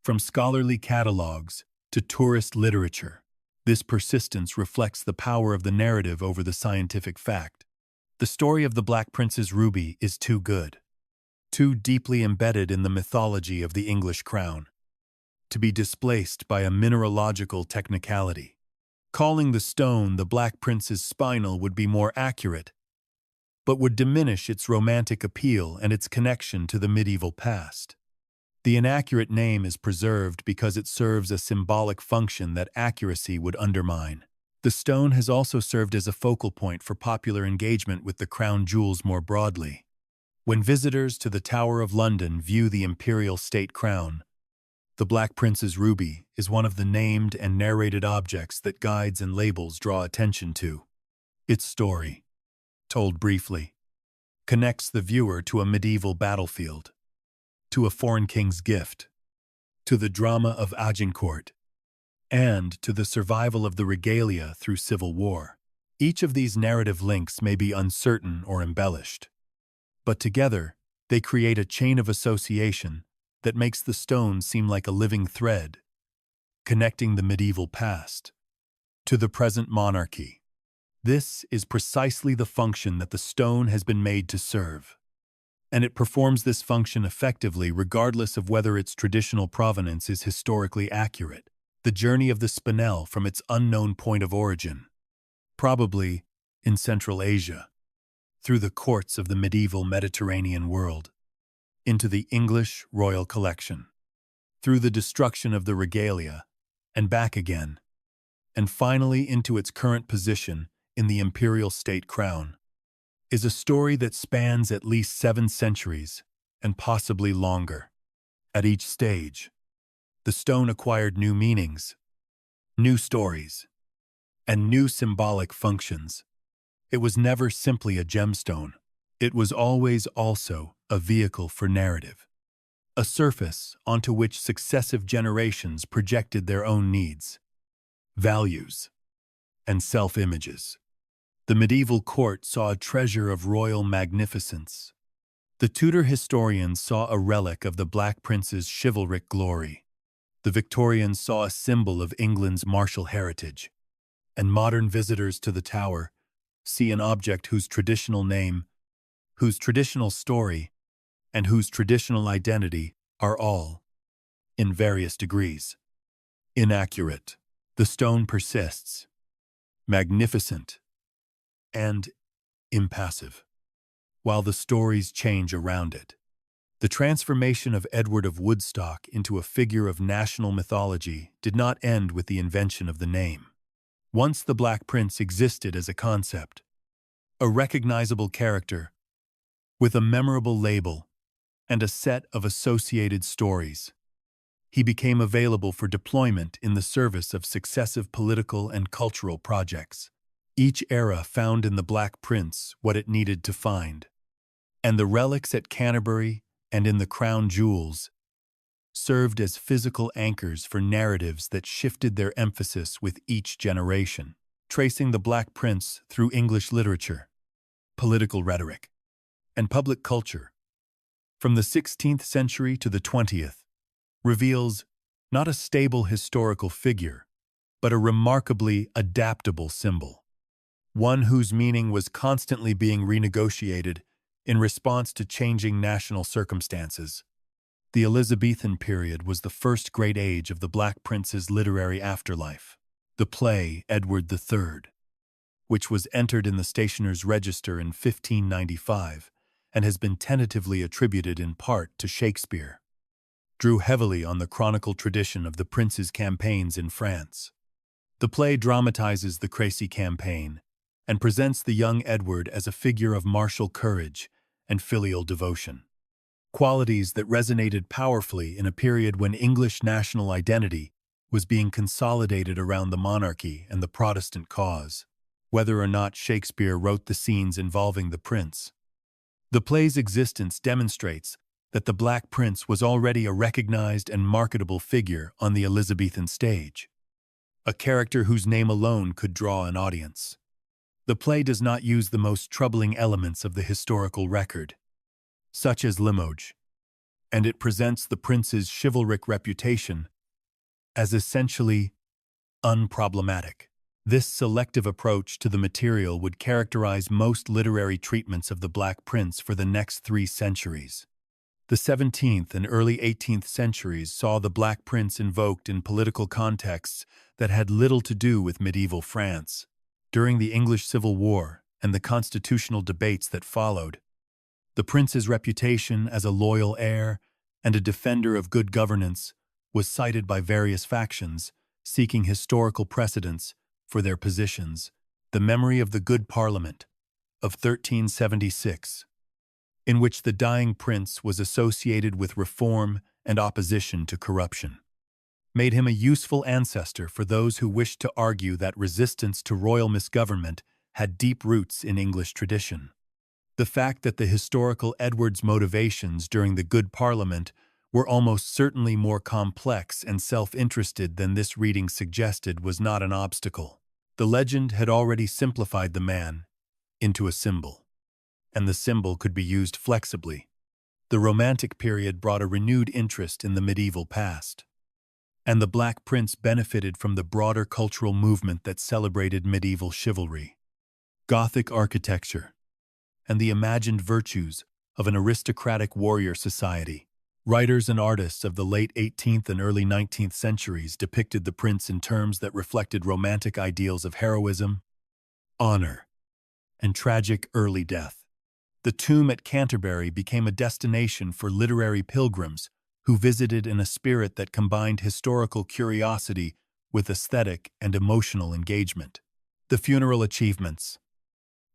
A: From scholarly catalogues to tourist literature, this persistence reflects the power of the narrative over the scientific fact. The story of the Black Prince's ruby is too good, too deeply embedded in the mythology of the English crown, to be displaced by a mineralogical technicality. Calling the stone the Black Prince's spinel would be more accurate, but would diminish its romantic appeal and its connection to the medieval past. The inaccurate name is preserved because it serves a symbolic function that accuracy would undermine. The stone has also served as a focal point for popular engagement with the crown jewels more broadly. When visitors to the Tower of London view the Imperial State Crown, the Black Prince's ruby is one of the named and narrated objects that guides and labels draw attention to. Its story, told briefly, connects the viewer to a medieval battlefield, to a foreign king's gift, to the drama of Agincourt, and to the survival of the regalia through civil war. Each of these narrative links may be uncertain or embellished, but together they create a chain of association that makes the stone seem like a living thread, connecting the medieval past to the present monarchy. This is precisely the function that the stone has been made to serve, and it performs this function effectively regardless of whether its traditional provenance is historically accurate. The journey of the spinel from its unknown point of origin, probably in Central Asia, through the courts of the medieval Mediterranean world, into the English royal collection, through the destruction of the regalia, and back again, and finally into its current position in the Imperial State Crown, is a story that spans at least 7 centuries and possibly longer. At each stage, the stone acquired new meanings, new stories, and new symbolic functions. It was never simply a gemstone. It was always also a vehicle for narrative, a surface onto which successive generations projected their own needs, values, and self-images. The medieval court saw a treasure of royal magnificence. The Tudor historians saw a relic of the Black Prince's chivalric glory. The Victorians saw a symbol of England's martial heritage, and modern visitors to the Tower see an object whose traditional name, whose traditional story, and whose traditional identity are all, in various degrees, inaccurate. The stone persists, magnificent and impassive. while the stories change around it. The transformation of Edward of Woodstock into a figure of national mythology did not end with the invention of the name. Once the Black Prince existed as a concept, a recognizable character, with a memorable label and a set of associated stories. He became available for deployment in the service of successive political and cultural projects. Each era found in the Black Prince what it needed to find, and the relics at Canterbury and in the crown jewels served as physical anchors for narratives that shifted their emphasis with each generation, tracing the Black Prince through English literature, political rhetoric, and public culture. From the 16th century to the 20th, reveals not a stable historical figure, but a remarkably adaptable symbol, one whose meaning was constantly being renegotiated in response to changing national circumstances. The Elizabethan period was the first great age of the Black Prince's literary afterlife. The play Edward III, which was entered in the Stationer's Register in 1595 and has been tentatively attributed in part to Shakespeare, drew heavily on the chronicle tradition of the prince's campaigns in France. The play dramatizes the Crécy campaign and presents the young Edward as a figure of martial courage and filial devotion, qualities that resonated powerfully in a period when English national identity was being consolidated around the monarchy and the Protestant cause. Whether or not Shakespeare wrote the scenes involving the prince, the play's existence demonstrates that the Black Prince was already a recognized and marketable figure on the Elizabethan stage, a character whose name alone could draw an audience. The play does not use the most troubling elements of the historical record, such as Limoges, and it presents the prince's chivalric reputation as essentially unproblematic. This selective approach to the material would characterize most literary treatments of the Black Prince for the next 3 centuries. The 17th and early 18th centuries saw the Black Prince invoked in political contexts that had little to do with medieval France. During the English Civil War and the constitutional debates that followed, the prince's reputation as a loyal heir and a defender of good governance was cited by various factions seeking historical precedents for their positions. The memory of the Good Parliament of 1376, in which the dying prince was associated with reform and opposition to corruption, made him a useful ancestor for those who wished to argue that resistance to royal misgovernment had deep roots in English tradition. The fact that the historical Edward's motivations during the Good Parliament were almost certainly more complex and self-interested than this reading suggested was not an obstacle. The legend had already simplified the man into a symbol, and the symbol could be used flexibly. The Romantic period brought a renewed interest in the medieval past, and the Black Prince benefited from the broader cultural movement that celebrated medieval chivalry, Gothic architecture, and the imagined virtues of an aristocratic warrior society. Writers and artists of the late 18th and early 19th centuries depicted the prince in terms that reflected romantic ideals of heroism, honor, and tragic early death. The tomb at Canterbury became a destination for literary pilgrims who visited in a spirit that combined historical curiosity with aesthetic and emotional engagement. The funeral achievements,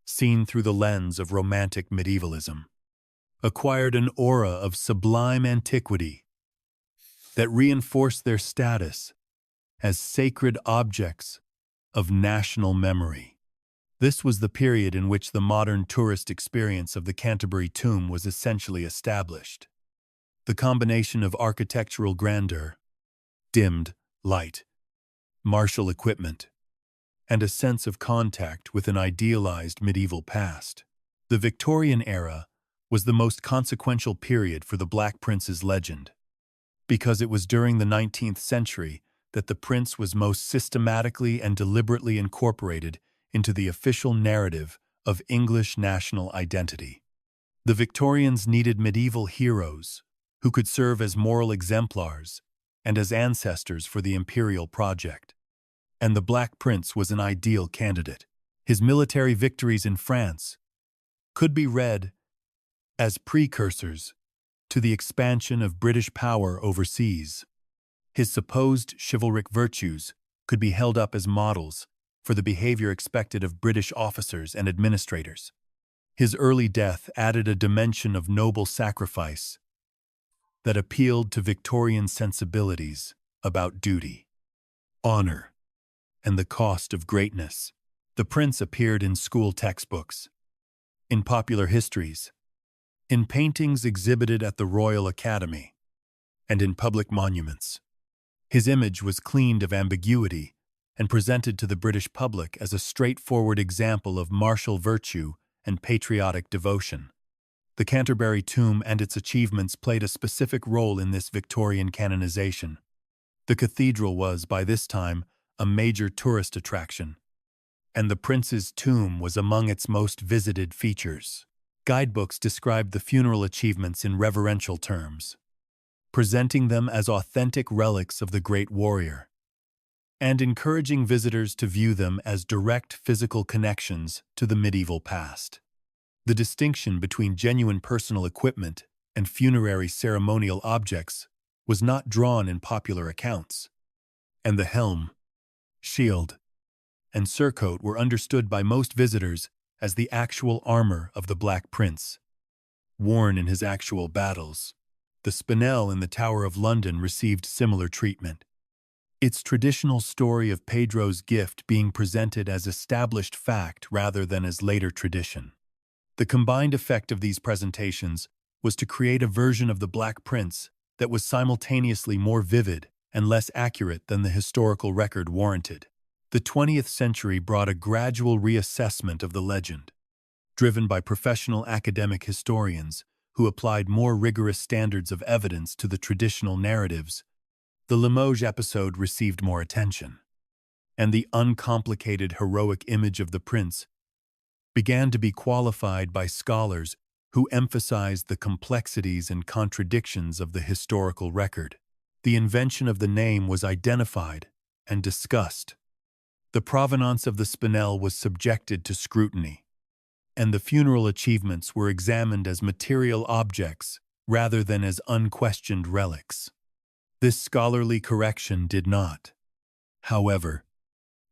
A: seen through the lens of romantic medievalism, acquired an aura of sublime antiquity that reinforced their status as sacred objects of national memory. This was the period in which the modern tourist experience of the Canterbury tomb was essentially established. The combination of architectural grandeur, dimmed light, martial equipment, and a sense of contact with an idealized medieval past. The Victorian era was the most consequential period for the Black Prince's legend, because it was during the 19th century that the prince was most systematically and deliberately incorporated into the official narrative of English national identity. The Victorians needed medieval heroes who could serve as moral exemplars and as ancestors for the imperial project, and the Black Prince was an ideal candidate. His military victories in France could be read as precursors to the expansion of British power overseas. His supposed chivalric virtues could be held up as models for the behavior expected of British officers and administrators. His early death added a dimension of noble sacrifice that appealed to Victorian sensibilities about duty, honor, and the cost of greatness. The prince appeared in school textbooks, in popular histories, in paintings exhibited at the Royal Academy, and in public monuments. His image was cleaned of ambiguity and presented to the British public as a straightforward example of martial virtue and patriotic devotion. The Canterbury tomb and its achievements played a specific role in this Victorian canonization. The cathedral was, by this time, a major tourist attraction, and the prince's tomb was among its most visited features. Guidebooks described the funeral achievements in reverential terms, presenting them as authentic relics of the great warrior, and encouraging visitors to view them as direct physical connections to the medieval past. The distinction between genuine personal equipment and funerary ceremonial objects was not drawn in popular accounts, and the helm, shield, and surcoat were understood by most visitors as the actual armor of the Black Prince, worn in his actual battles. The spinel in the Tower of London received similar treatment, its traditional story of Pedro's gift being presented as established fact rather than as later tradition. The combined effect of these presentations was to create a version of the Black Prince that was simultaneously more vivid and less accurate than the historical record warranted. The 20th century brought a gradual reassessment of the legend, driven by professional academic historians who applied more rigorous standards of evidence to the traditional narratives. The Limoges episode received more attention, and the uncomplicated heroic image of the prince began to be qualified by scholars who emphasized the complexities and contradictions of the historical record. The invention of the name was identified and discussed. The provenance of the spinel was subjected to scrutiny, and the funeral achievements were examined as material objects rather than as unquestioned relics. This scholarly correction did not, however,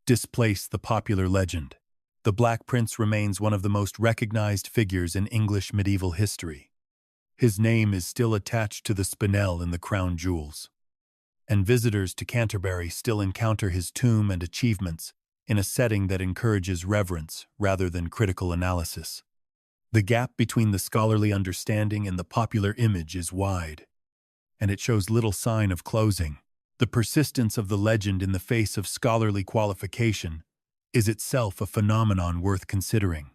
A: displace the popular legend. The Black Prince remains one of the most recognized figures in English medieval history. His name is still attached to the spinel in the crown jewels, and visitors to Canterbury still encounter his tomb and achievements in a setting that encourages reverence rather than critical analysis. The gap between the scholarly understanding and the popular image is wide, and it shows little sign of closing. The persistence of the legend in the face of scholarly qualification is itself a phenomenon worth considering.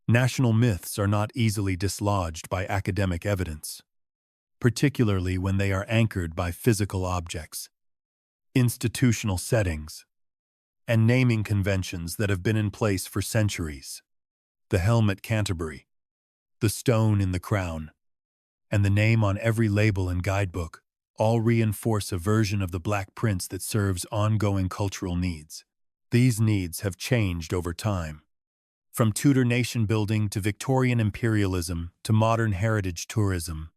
A: National myths are not easily dislodged by academic evidence, particularly when they are anchored by physical objects, institutional settings, and naming conventions that have been in place for centuries. The helm at Canterbury, the stone in the crown, and the name on every label and guidebook all reinforce a version of the Black Prince that serves ongoing cultural needs. These needs have changed over time, from Tudor nation-building to Victorian imperialism to modern heritage tourism,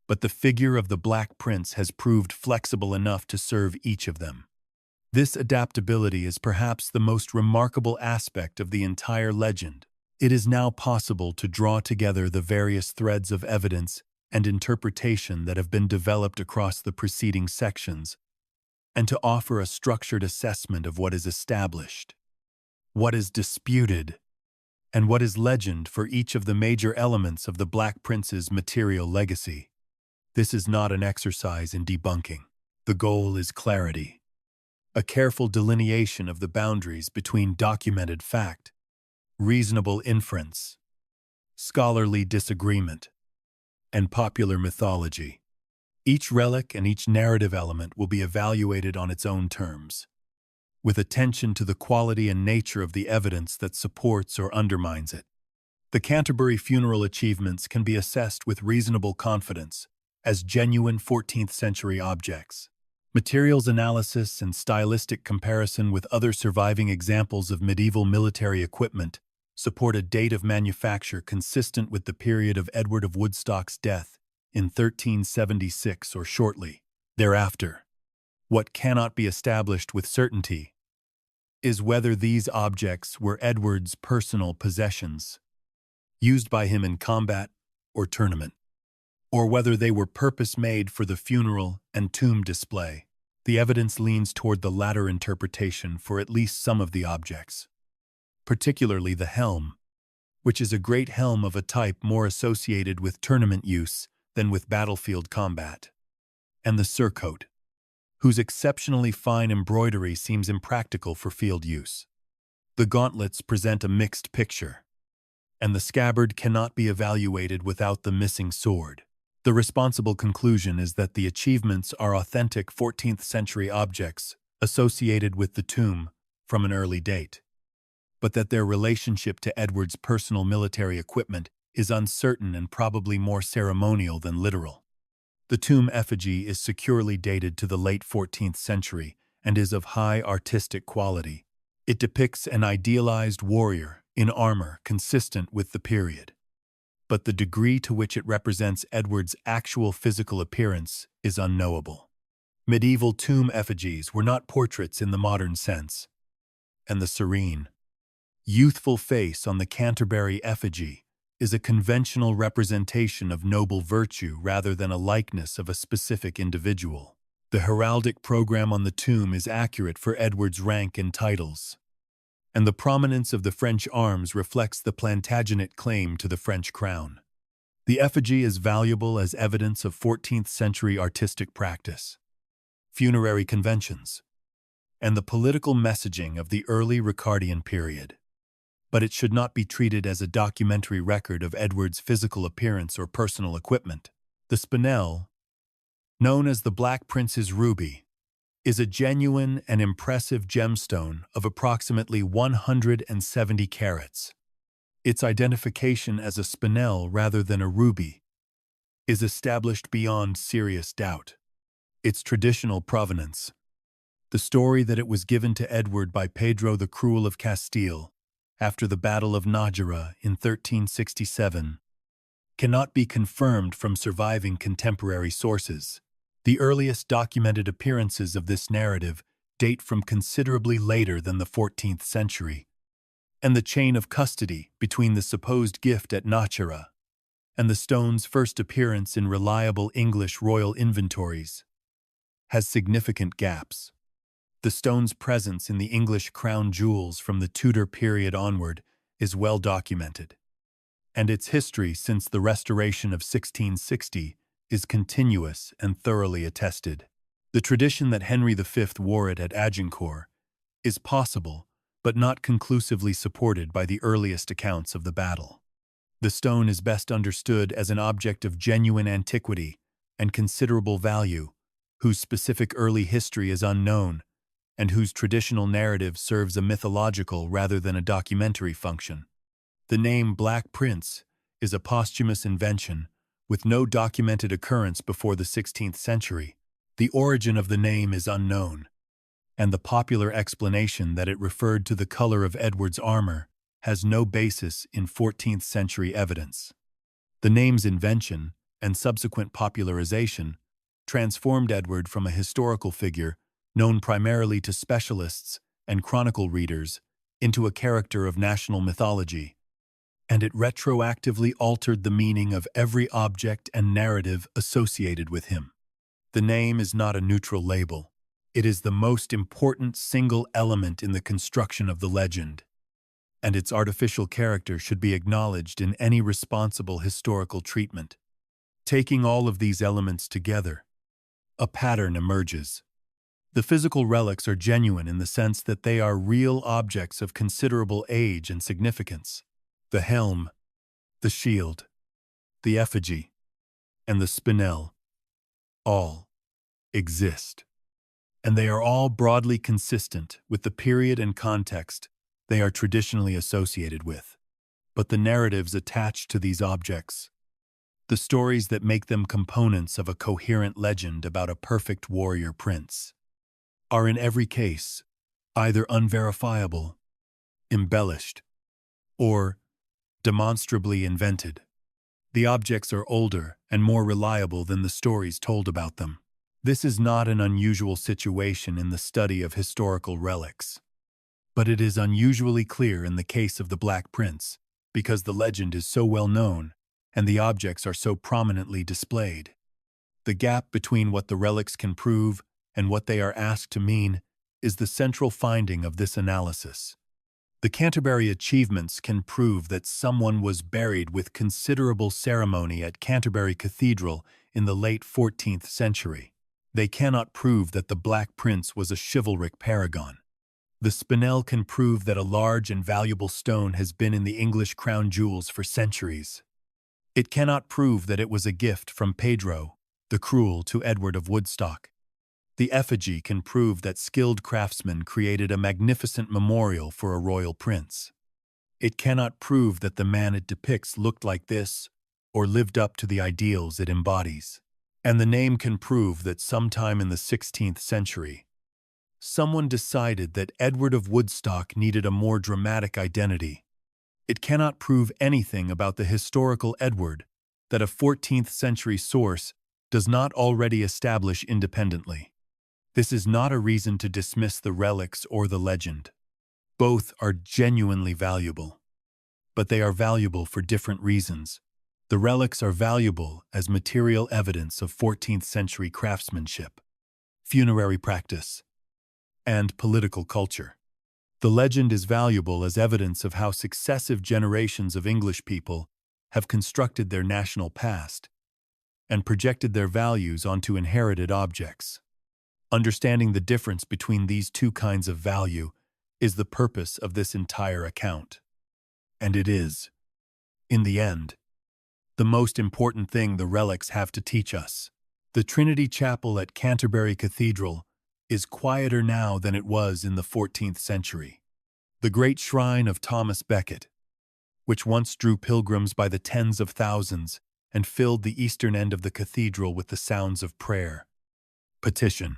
A: but the figure of the Black Prince has proved flexible enough to serve each of them. This adaptability is perhaps the most remarkable aspect of the entire legend. It is now possible to draw together the various threads of evidence and interpretation that have been developed across the preceding sections, and to offer a structured assessment of what is established, what is disputed, and what is legend for each of the major elements of the Black Prince's material legacy. This is not an exercise in debunking. The goal is clarity, a careful delineation of the boundaries between documented fact, reasonable inference, scholarly disagreement, and popular mythology. Each relic and each narrative element will be evaluated on its own terms, with attention to the quality and nature of the evidence that supports or undermines it. The Canterbury funeral achievements can be assessed with reasonable confidence as genuine 14th century objects. Materials analysis and stylistic comparison with other surviving examples of medieval military equipment support a date of manufacture consistent with the period of Edward of Woodstock's death in 1376 or shortly thereafter. What cannot be established with certainty is whether these objects were Edward's personal possessions, used by him in combat or tournament, or whether they were purpose-made for the funeral and tomb display. The evidence leans toward the latter interpretation for at least some of the objects, particularly the helm, which is a great helm of a type more associated with tournament use than with battlefield combat, and the surcoat, whose exceptionally fine embroidery seems impractical for field use. The gauntlets present a mixed picture, and the scabbard cannot be evaluated without the missing sword. The responsible conclusion is that the achievements are authentic 14th century objects associated with the tomb from an early date, but that their relationship to Edward's personal military equipment is uncertain and probably more ceremonial than literal. The tomb effigy is securely dated to the late 14th century and is of high artistic quality. It depicts an idealized warrior in armor consistent with the period, but the degree to which it represents Edward's actual physical appearance is unknowable. Medieval tomb effigies were not portraits in the modern sense, and the serene, youthful face on the Canterbury effigy is a conventional representation of noble virtue rather than a likeness of a specific individual. The heraldic program on the tomb is accurate for Edward's rank and titles, and the prominence of the French arms reflects the Plantagenet claim to the French crown. The effigy is valuable as evidence of 14th century artistic practice, funerary conventions, and the political messaging of the early Ricardian period. But it should not be treated as a documentary record of Edward's physical appearance or personal equipment. The spinel, known as the Black Prince's ruby, is a genuine and impressive gemstone of approximately 170 carats. Its identification as a spinel rather than a ruby is established beyond serious doubt. Its traditional provenance, the story that it was given to Edward by Pedro the Cruel of Castile after the Battle of Nájera in 1367, cannot be confirmed from surviving contemporary sources. The earliest documented appearances of this narrative date from considerably later than the 14th century, and the chain of custody between the supposed gift at Nájera and the stone's first appearance in reliable English royal inventories has significant gaps. The stone's presence in the English crown jewels from the Tudor period onward is well documented, and its history since the Restoration of 1660 is continuous and thoroughly attested. The tradition that Henry V wore it at Agincourt is possible, but not conclusively supported by the earliest accounts of the battle. The stone is best understood as an object of genuine antiquity and considerable value, whose specific early history is unknown, and whose traditional narrative serves a mythological rather than a documentary function. The name Black Prince is a posthumous invention with no documented occurrence before the 16th century. The origin of the name is unknown, and the popular explanation that it referred to the color of Edward's armor has no basis in 14th century evidence. The name's invention and subsequent popularization transformed Edward from a historical figure known primarily to specialists and chronicle readers into a character of national mythology, and it retroactively altered the meaning of every object and narrative associated with him. The name is not a neutral label. It is the most important single element in the construction of the legend, and its artificial character should be acknowledged in any responsible historical treatment. Taking all of these elements together, a pattern emerges. The physical relics are genuine in the sense that they are real objects of considerable age and significance. The helm, the shield, the effigy, and the spinel all exist, and they are all broadly consistent with the period and context they are traditionally associated with. But the narratives attached to these objects, the stories that make them components of a coherent legend about a perfect warrior prince, are in every case either unverifiable, embellished, or demonstrably invented. The objects are older and more reliable than the stories told about them. This is not an unusual situation in the study of historical relics. But it is unusually clear in the case of the Black Prince, because the legend is so well known and the objects are so prominently displayed. The gap between what the relics can prove and what they are asked to mean is the central finding of this analysis. The Canterbury achievements can prove that someone was buried with considerable ceremony at Canterbury Cathedral in the late 14th century. They cannot prove that the Black Prince was a chivalric paragon. The spinel can prove that a large and valuable stone has been in the English crown jewels for centuries. It cannot prove that it was a gift from Pedro the Cruel to Edward of Woodstock. The effigy can prove that skilled craftsmen created a magnificent memorial for a royal prince. It cannot prove that the man it depicts looked like this or lived up to the ideals it embodies. And the name can prove that sometime in the 16th century, someone decided that Edward of Woodstock needed a more dramatic identity. It cannot prove anything about the historical Edward that a 14th century source does not already establish independently. This is not a reason to dismiss the relics or the legend. Both are genuinely valuable. But they are valuable for different reasons. The relics are valuable as material evidence of 14th century craftsmanship, funerary practice, and political culture. The legend is valuable as evidence of how successive generations of English people have constructed their national past and projected their values onto inherited objects. Understanding the difference between these two kinds of value is the purpose of this entire account. And it is, in the end, the most important thing the relics have to teach us. The Trinity Chapel at Canterbury Cathedral is quieter now than it was in the 14th century. The great shrine of Thomas Becket, which once drew pilgrims by the tens of thousands and filled the eastern end of the cathedral with the sounds of prayer, petition,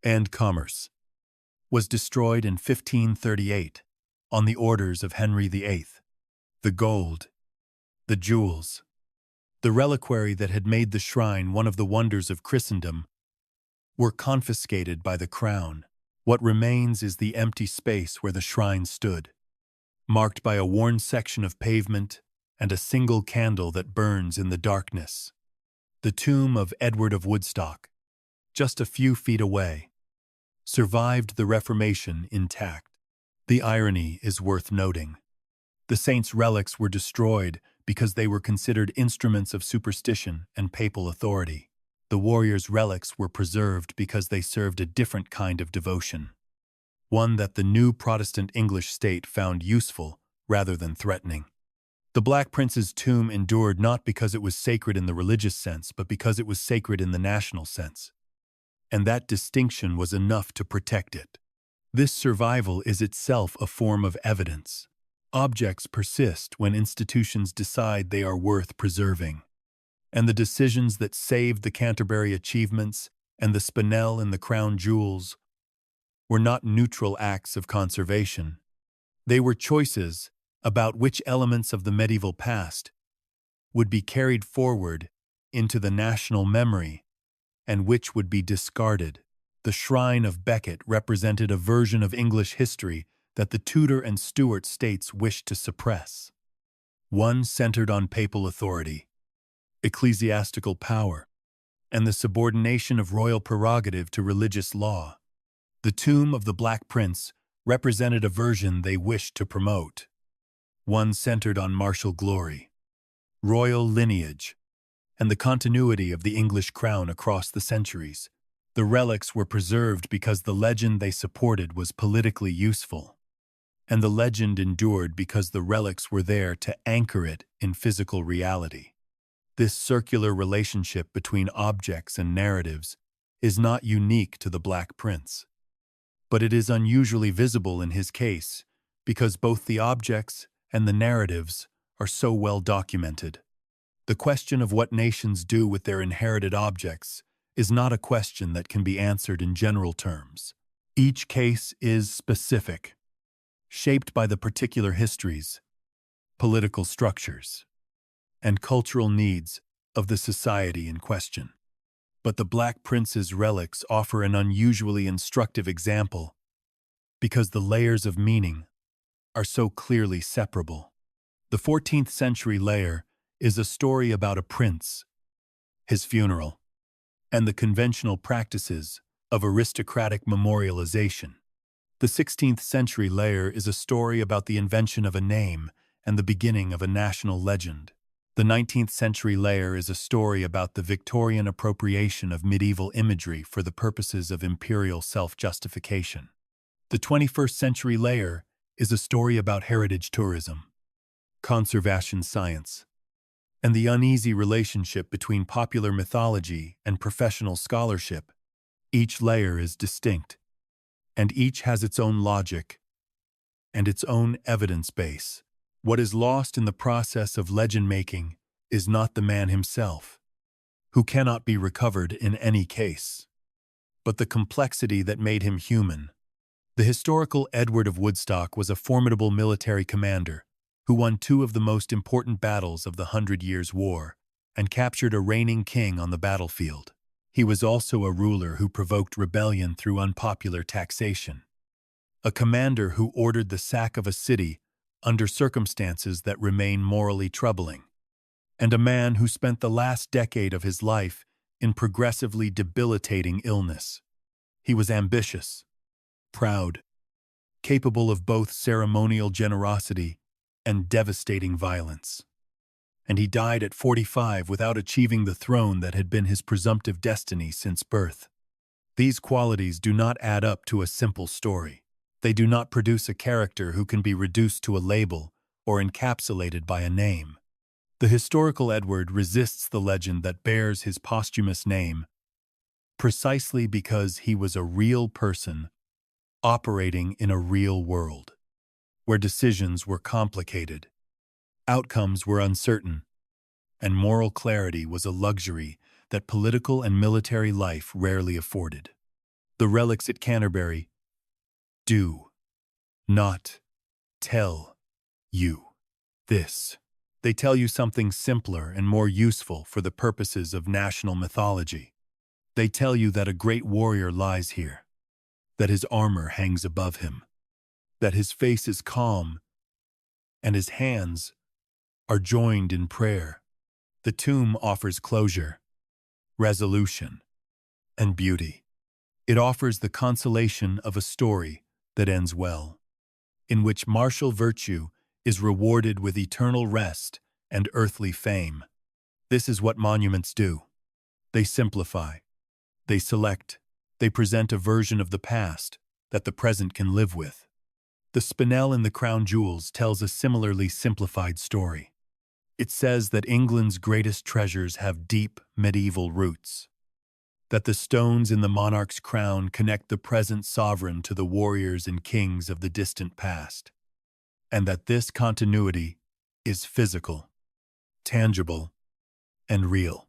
A: and commerce, was destroyed in 1538 on the orders of Henry VIII. The gold, the jewels, the reliquary that had made the shrine one of the wonders of Christendom were confiscated by the crown. What remains is the empty space where the shrine stood, marked by a worn section of pavement and a single candle that burns in the darkness. The tomb of Edward of Woodstock, just a few feet away, survived the Reformation intact. The irony is worth noting. The saint's relics were destroyed because they were considered instruments of superstition and papal authority. The warrior's relics were preserved because they served a different kind of devotion, one that the new Protestant English state found useful rather than threatening. The Black Prince's tomb endured not because it was sacred in the religious sense, but because it was sacred in the national sense. And that distinction was enough to protect it. This survival is itself a form of evidence. Objects persist when institutions decide they are worth preserving. And the decisions that saved the Canterbury achievements and the spinel and the crown jewels were not neutral acts of conservation. They were choices about which elements of the medieval past would be carried forward into the national memory and which would be discarded. The Shrine of Becket represented a version of English history that the Tudor and Stuart states wished to suppress. One centered on papal authority, ecclesiastical power, and the subordination of royal prerogative to religious law. The tomb of the Black Prince represented a version they wished to promote, one centered on martial glory, royal lineage, and the continuity of the English crown across the centuries. The relics were preserved because the legend they supported was politically useful, and the legend endured because the relics were there to anchor it in physical reality. This circular relationship between objects and narratives is not unique to the Black Prince, but it is unusually visible in his case because both the objects and the narratives are so well documented. The question of what nations do with their inherited objects is not a question that can be answered in general terms. Each case is specific, shaped by the particular histories, political structures, and cultural needs of the society in question. But the Black Prince's relics offer an unusually instructive example because the layers of meaning are so clearly separable. The 14th century layer is a story about a prince, his funeral, and the conventional practices of aristocratic memorialization. The 16th century layer is a story about the invention of a name and the beginning of a national legend. The 19th century layer is a story about the Victorian appropriation of medieval imagery for the purposes of imperial self-justification. The 21st century layer is a story about heritage tourism, conservation science, and the uneasy relationship between popular mythology and professional scholarship. Each layer is distinct, and each has its own logic and its own evidence base. What is lost in the process of legend-making is not the man himself, who cannot be recovered in any case, but the complexity that made him human. The historical Edward of Woodstock was a formidable military commander who won two of the most important battles of the 100 Years' War and captured a reigning king on the battlefield. He was also a ruler who provoked rebellion through unpopular taxation, a commander who ordered the sack of a city under circumstances that remain morally troubling, and a man who spent the last decade of his life in progressively debilitating illness. He was ambitious, proud, capable of both ceremonial generosity and devastating violence. And he died at 45 without achieving the throne that had been his presumptive destiny since birth. These qualities do not add up to a simple story. They do not produce a character who can be reduced to a label or encapsulated by a name. The historical Edward resists the legend that bears his posthumous name precisely because he was a real person operating in a real world, where decisions were complicated, outcomes were uncertain, and moral clarity was a luxury that political and military life rarely afforded. The relics at Canterbury do not tell you this. They tell you something simpler and more useful for the purposes of national mythology. They tell you that a great warrior lies here, that his armor hangs above him, that his face is calm, and his hands are joined in prayer. The tomb offers closure, resolution, and beauty. It offers the consolation of a story that ends well, in which martial virtue is rewarded with eternal rest and earthly fame. This is what monuments do. They simplify, they select, they present a version of the past that the present can live with. The spinel in the crown jewels tells a similarly simplified story. It says that England's greatest treasures have deep medieval roots, that the stones in the monarch's crown connect the present sovereign to the warriors and kings of the distant past, and that this continuity is physical, tangible, and real.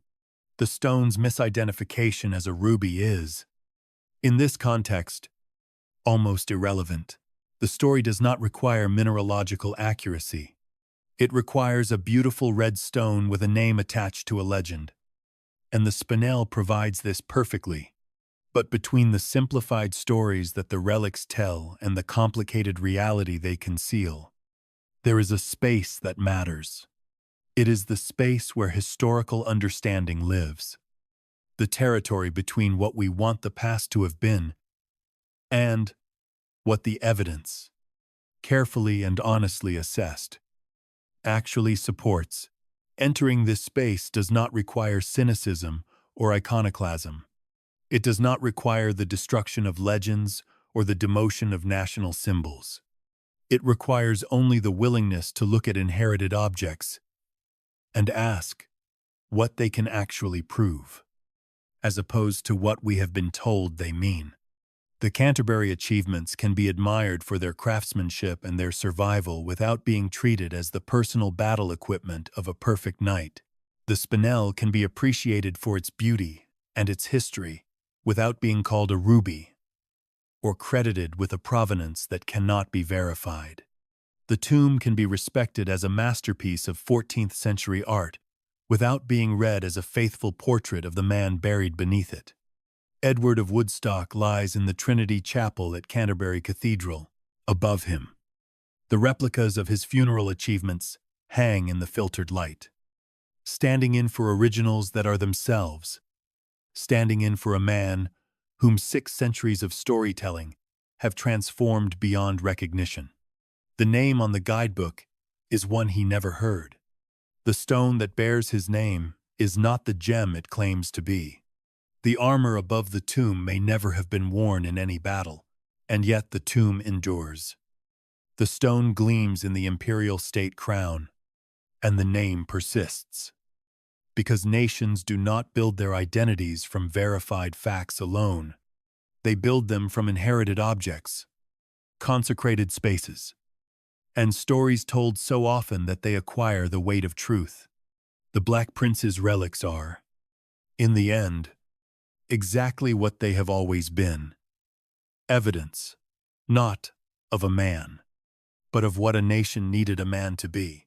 A: The stone's misidentification as a ruby is, in this context, almost irrelevant. The story does not require mineralogical accuracy. It requires a beautiful red stone with a name attached to a legend, and the spinel provides this perfectly. But between the simplified stories that the relics tell and the complicated reality they conceal, there is a space that matters. It is the space where historical understanding lives, the territory between what we want the past to have been and what the evidence, carefully and honestly assessed, actually supports. Entering this space does not require cynicism or iconoclasm. It does not require the destruction of legends or the demotion of national symbols. It requires only the willingness to look at inherited objects and ask what they can actually prove, as opposed to what we have been told they mean. The Canterbury achievements can be admired for their craftsmanship and their survival without being treated as the personal battle equipment of a perfect knight. The spinel can be appreciated for its beauty and its history without being called a ruby or credited with a provenance that cannot be verified. The tomb can be respected as a masterpiece of 14th-century art without being read as a faithful portrait of the man buried beneath it. Edward of Woodstock lies in the Trinity Chapel at Canterbury Cathedral, above him. The replicas of his funeral achievements hang in the filtered light, standing in for originals that are themselves, standing in for a man whom 6 centuries of storytelling have transformed beyond recognition. The name on the guidebook is one he never heard. The stone that bears his name is not the gem it claims to be. The armor above the tomb may never have been worn in any battle, and yet the tomb endures. The stone gleams in the Imperial State Crown, and the name persists. Because nations do not build their identities from verified facts alone. They build them from inherited objects, consecrated spaces, and stories told so often that they acquire the weight of truth. The Black Prince's relics are, in the end, exactly what they have always been. Evidence, not of a man, but of what a nation needed a man to be.